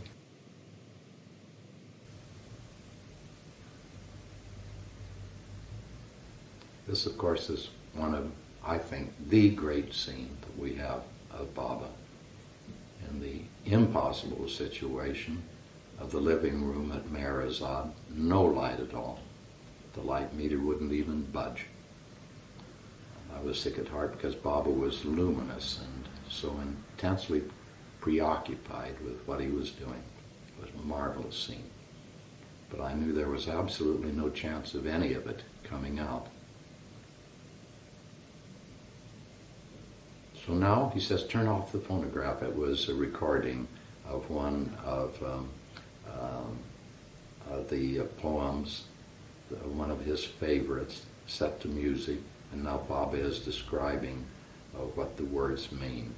This, of course, is one of, I think, the great scene that we have of Baba in the impossible situation of the living room at Meher Azad, no light at all. The light meter wouldn't even budge. I was sick at heart because Baba was luminous and so intensely preoccupied with what he was doing. It was a marvelous scene. But I knew there was absolutely no chance of any of it coming out. So now he says, turn off the phonograph. It was a recording of one of the poems, one of his favorites, set to music, and now Baba is describing what the words mean.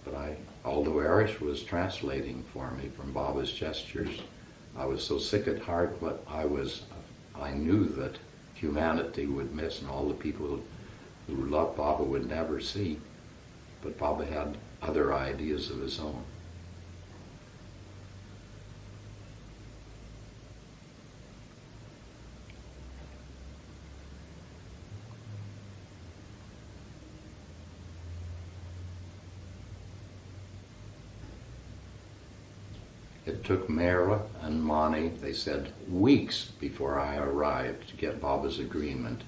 But although Arish was translating for me from Baba's gestures, I was so sick at heart what I knew that humanity would miss and all the people who loved Baba would never see, but Baba had other ideas of his own. It took Mera and Mani, they said, weeks before I arrived to get Baba's agreement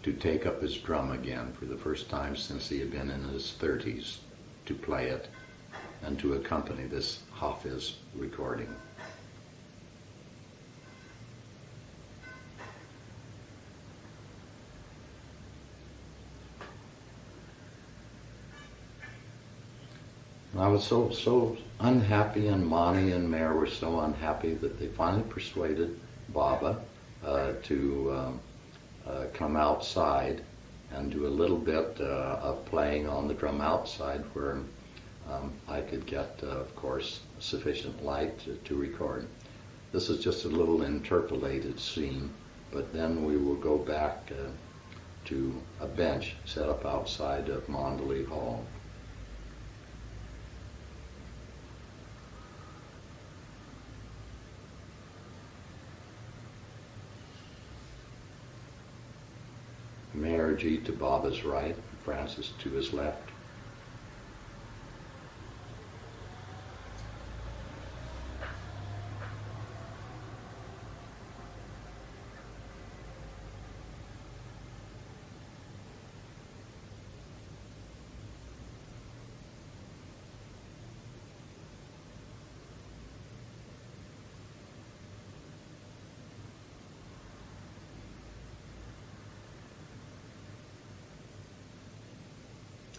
to take up his drum again for the first time since he had been in his 30s, to play it and to accompany this Hafiz recording. And I was so unhappy, and Mani and Mayor were so unhappy that they finally persuaded Baba to come outside and do a little bit of playing on the drum outside where I could get, of course, sufficient light to record. This is just a little interpolated scene, but then we will go back to a bench set up outside of Mandalay Hall. Mayor G to Baba's right, Francis to his left.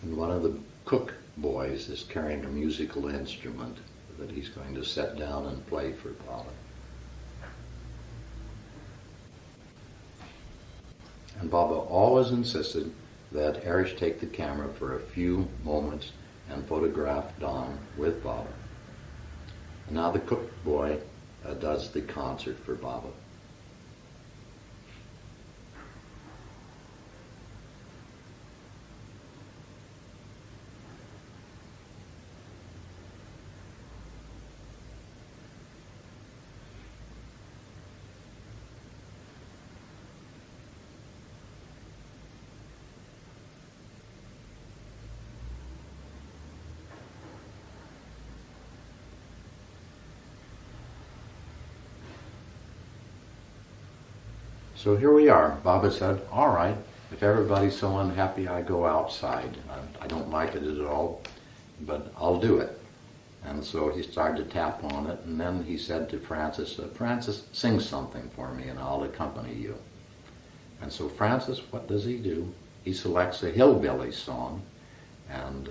And one of the cook boys is carrying a musical instrument that he's going to set down and play for Baba. And Baba always insisted that Arish take the camera for a few moments and photograph Don with Baba. And now the cook boy does the concert for Baba. So here we are. Baba said, all right, if everybody's so unhappy, I go outside. I don't like it at all, but I'll do it. And so he started to tap on it, and then he said to Francis, Francis, sing something for me and I'll accompany you. And so Francis, what does he do? He selects a hillbilly song, and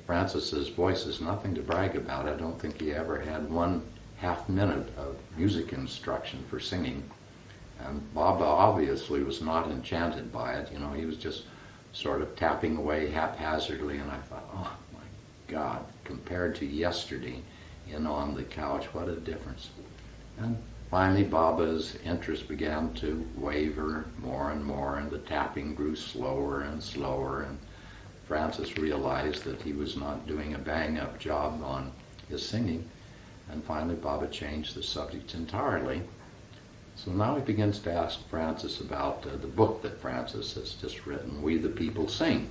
Francis's voice is nothing to brag about. I don't think he ever had 1/2 minute of music instruction for singing. And Baba obviously was not enchanted by it. You know, he was just sort of tapping away haphazardly, and I thought, oh my God, compared to yesterday in on the couch, what a difference. And finally Baba's interest began to waver more and more, and the tapping grew slower and slower, and Francis realized that he was not doing a bang-up job on his singing, and finally Baba changed the subject entirely. So now he begins to ask Francis about the book that Francis has just written, We the People Sing,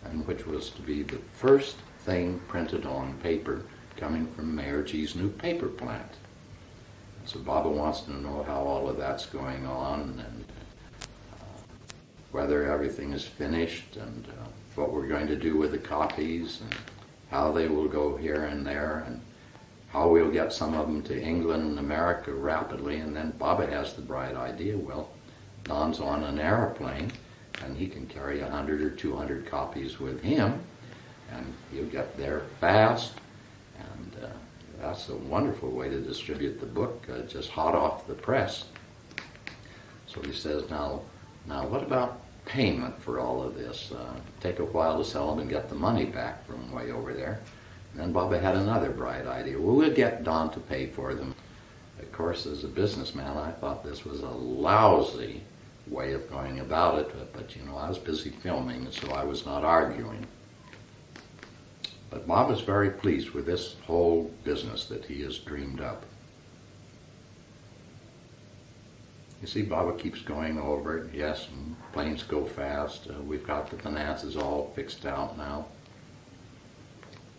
and which was to be the first thing printed on paper coming from Mayor G's new paper plant. So Baba wants to know how all of that's going on, and whether everything is finished, and what we're going to do with the copies, and how they will go here and there, and how we'll get some of them to England and America rapidly. And then Baba has the bright idea, well, Don's on an airplane, and he can carry 100 or 200 copies with him, and he'll get there fast, and that's a wonderful way to distribute the book, just hot off the press. So he says, now what about payment for all of this? Take a while to sell them and get the money back from way over there. And then Baba had another bright idea. Well, we'll get Don to pay for them. Of course, as a businessman, I thought this was a lousy way of going about it, but you know, I was busy filming, so I was not arguing. But Baba's very pleased with this whole business that he has dreamed up. You see, Baba keeps going over it. Yes, planes go fast. We've got the finances all fixed out now.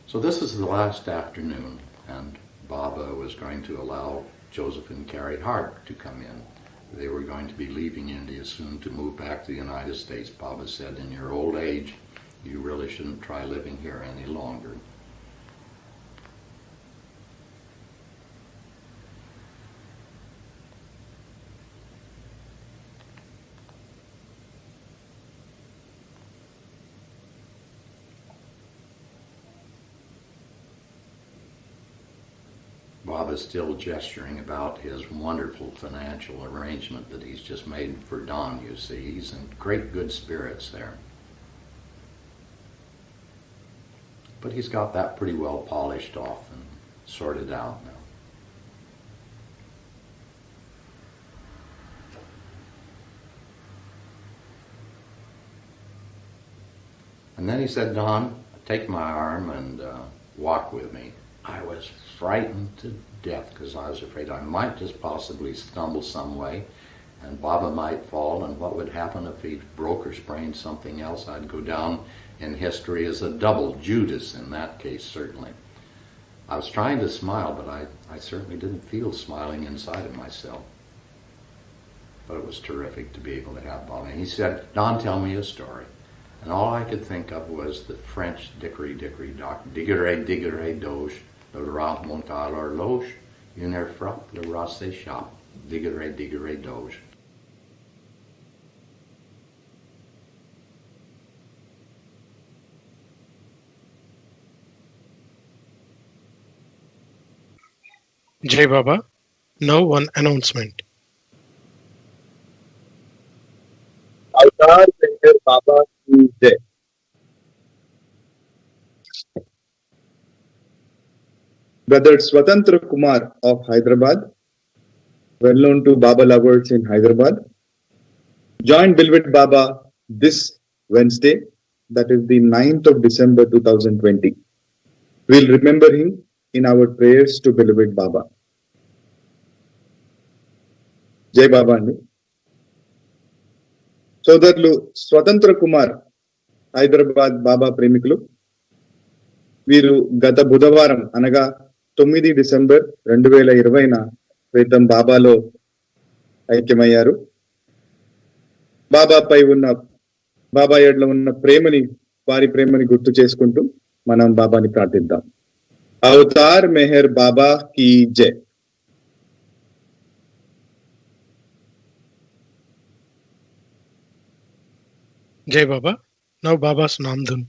So this is the last afternoon, and Baba was going to allow Joseph and Carrie Hart to come in they were going to be leaving India soon to move back to the United States. Baba said, in your old age, you really shouldn't try living here any longer. Baba's still gesturing about his wonderful financial arrangement that he's just made for Dhun, you see. He's in great good spirits there. But he's got that pretty well polished off and sorted out now. And then he said, Dhun, take my arm and walk with me. I was frightened to death because I was afraid I might just possibly stumble some way and Baba might fall, and what would happen if he broke or sprained something else? I'd go down in history as a double Judas in that case, certainly. I was trying to smile, but I certainly didn't feel smiling inside of myself. But it was terrific to be able to have Baba. And he said, Don, tell me a story. And all I could think of was the French dickory dickory dock, diggeray diggeray doge, le rap monta l'horloge, une heure frappe, le rat s'échappe, diggeray diggeray doge. Jai Baba. Now one announcement. Avtar Meher Baba ki Jai. Brother Swatantra Kumar of Hyderabad, well known to Baba lovers in Hyderabad, joined Beloved Baba this Wednesday, that is the 9th of December 2020. We'll remember him in our prayers to Beloved Baba. Jai Baba andi. సోదరులు స్వతంత్ర కుమార్ హైదరాబాద్ బాబా ప్రేమికులు, వీరు గత బుధవారం అనగా 9 December 2020న క్రితం బాబాలో ఐక్యమయ్యారు. బాబా ఏడ్ల ఉన్న ప్రేమని, వారి ప్రేమని గుర్తు చేసుకుంటూ మనం బాబాని ప్రార్థిద్దాం. అవతార్ మెహర్ బాబా కీ జై. Jai Baba. Now Baba's Naam Dhun.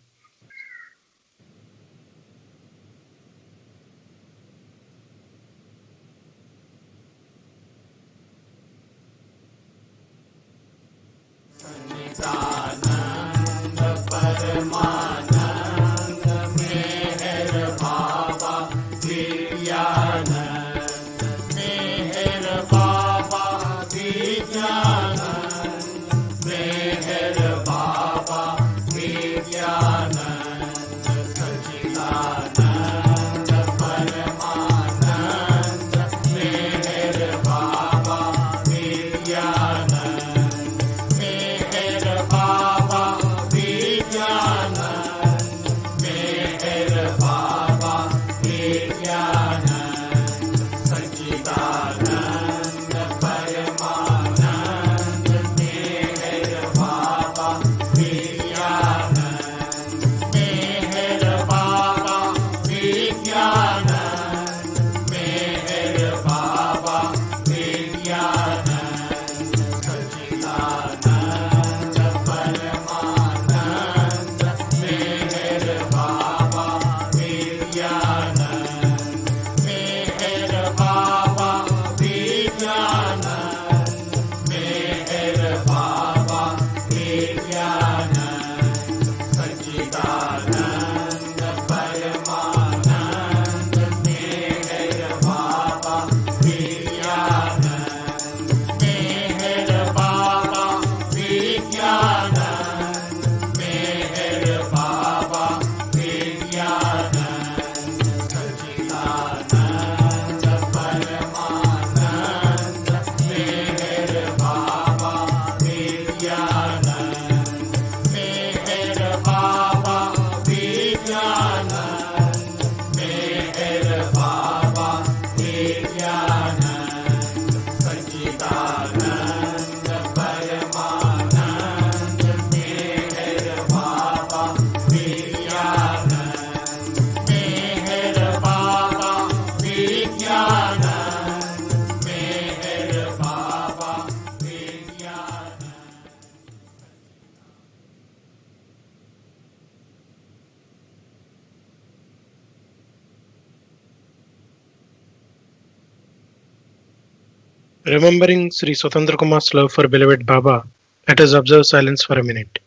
Remembering Sri Swatandra Kumar's love for beloved Baba, let us observe silence for a minute.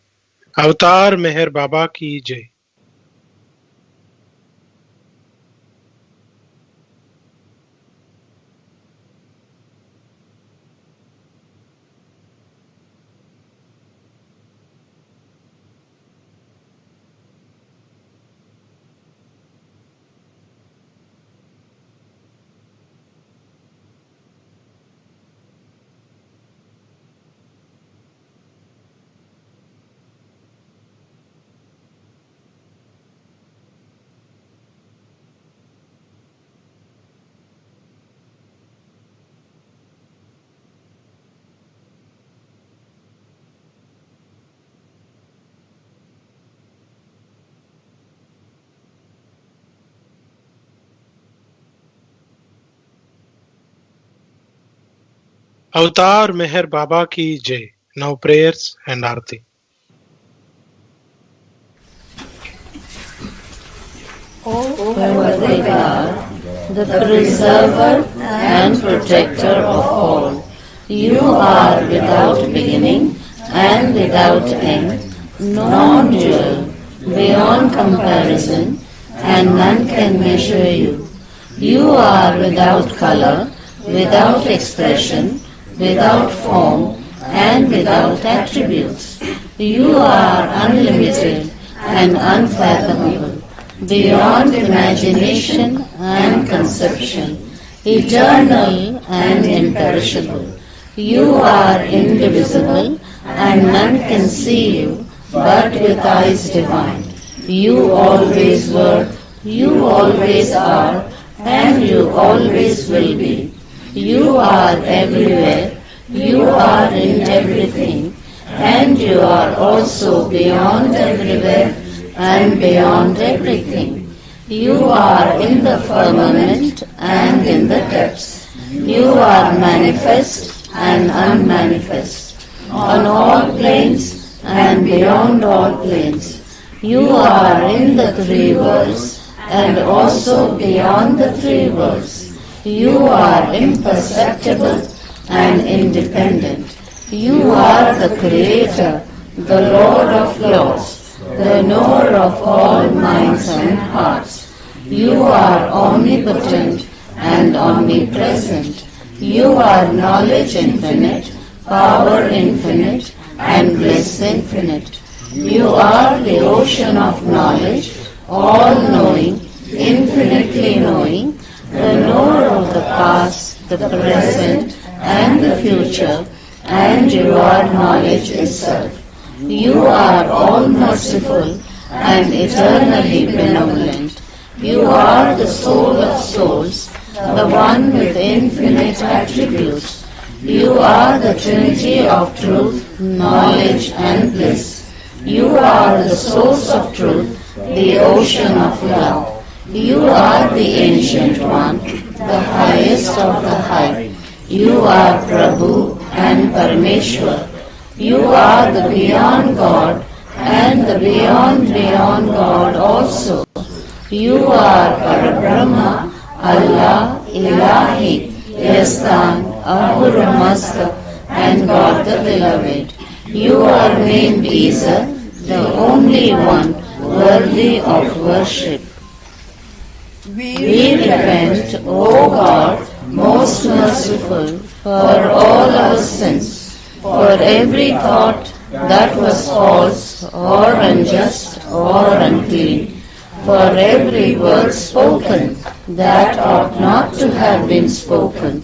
Avatar Meher Baba ki Jai. Avatar Meher Baba ki Jai. Now prayers and Arti. O Worthy God, the preserver and protector of all, you are without beginning and without end, non-dual, beyond comparison, and none can measure you. You are without color, without expression, without form, and without attributes. You are unlimited and unfathomable, beyond imagination and conception, eternal and imperishable. You are indivisible, and none can see you but with eyes divine. You always were, you always are, and you always will be. You are everywhere, you are in everything, and you are also beyond everywhere and beyond everything. You are in the firmament and in the depths. You are manifest and unmanifest, on all planes and beyond all planes. You are in the three worlds and also beyond the three worlds. You are imperceptible and independent. You are the Creator, the Lord of Lords, the knower of all minds and hearts. You are omnipotent and omnipresent. You are knowledge infinite, power infinite, and bliss infinite. You are the ocean of knowledge, all-knowing, infinitely knowing, the knower of the past, the present, and the future, and you are knowledge itself. You are all-merciful and eternally benevolent. You are the soul of souls, the one with infinite attributes. You are the Trinity of truth, knowledge, and bliss. You are the source of truth, the ocean of love. You are the Ancient One, the highest of the high. You are Prabhu and Parameshwar. You are the Beyond God and the Beyond God also. You are Parabrahma, Allah, Ilahi, Yastan, Ahura Mazda, and God the Beloved. You are named Isa, the only one worthy of worship. We repent, O God, most merciful, for all our sins, for every thought that was false or unjust or unclean, for every word spoken that ought not to have been spoken,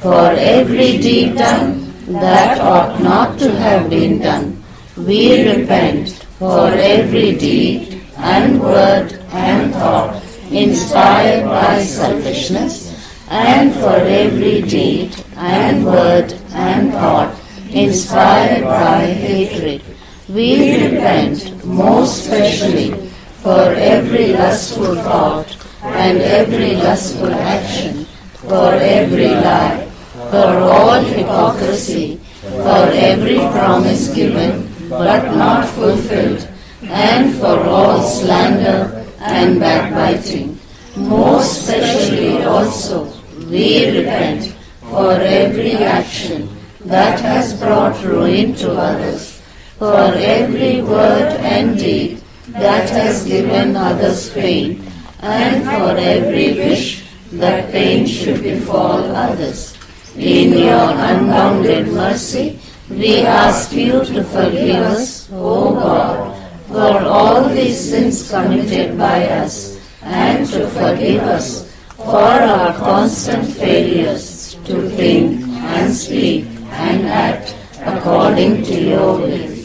for every deed done that ought not to have been done. We repent for every deed and word and thought inspired by selfishness, and for every deed and word and thought inspired by hatred. We repent most specially for every lustful thought and every lustful action, for every lie, for all hypocrisy, for every promise given but not fulfilled, and for all slander and backbiting. Most specially also we repent for every action that has brought ruin to others, for every word and deed that has given others pain, and for every wish that pain should befall others. In your unbounded mercy, we ask you to forgive us, O God, for all these sins committed by us, and to forgive us for our constant failures to think and speak and act according to your will.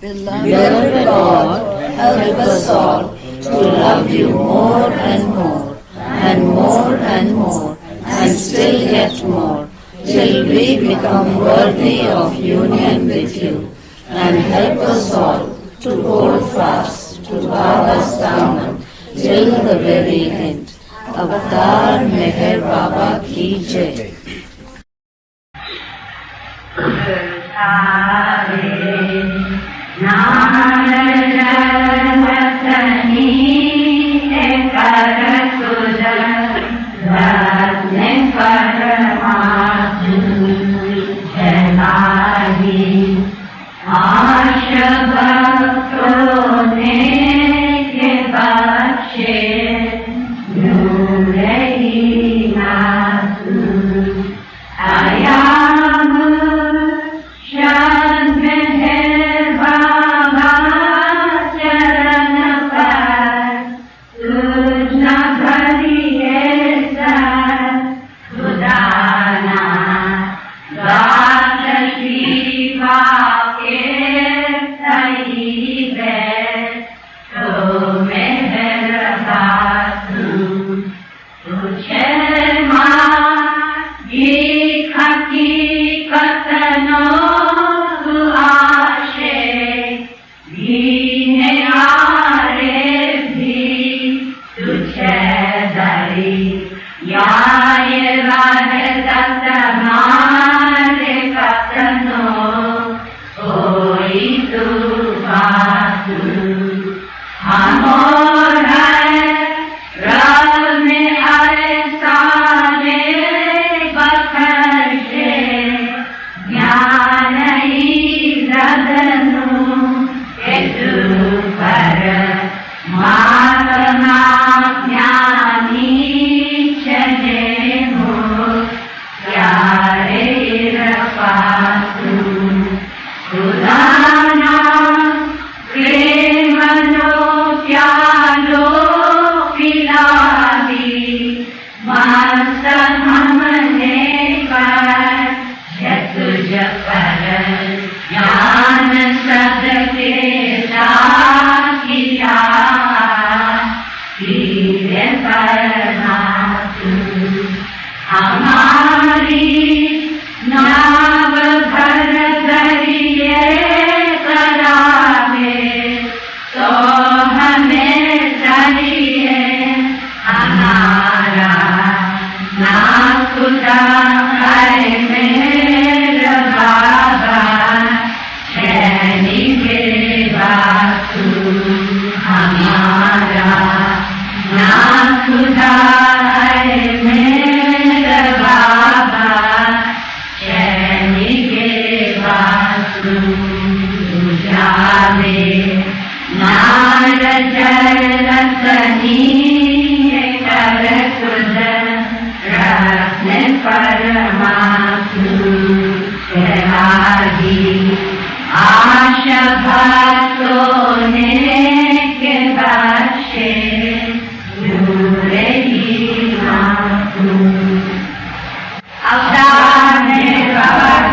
Beloved God, help us all to love you more and more, and more and more, and still yet more, till we become worthy of union with you, and help us all to hold fast to Baba's Daman till the very end. Avatar Meher Baba Ki Jai.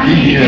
Yeah.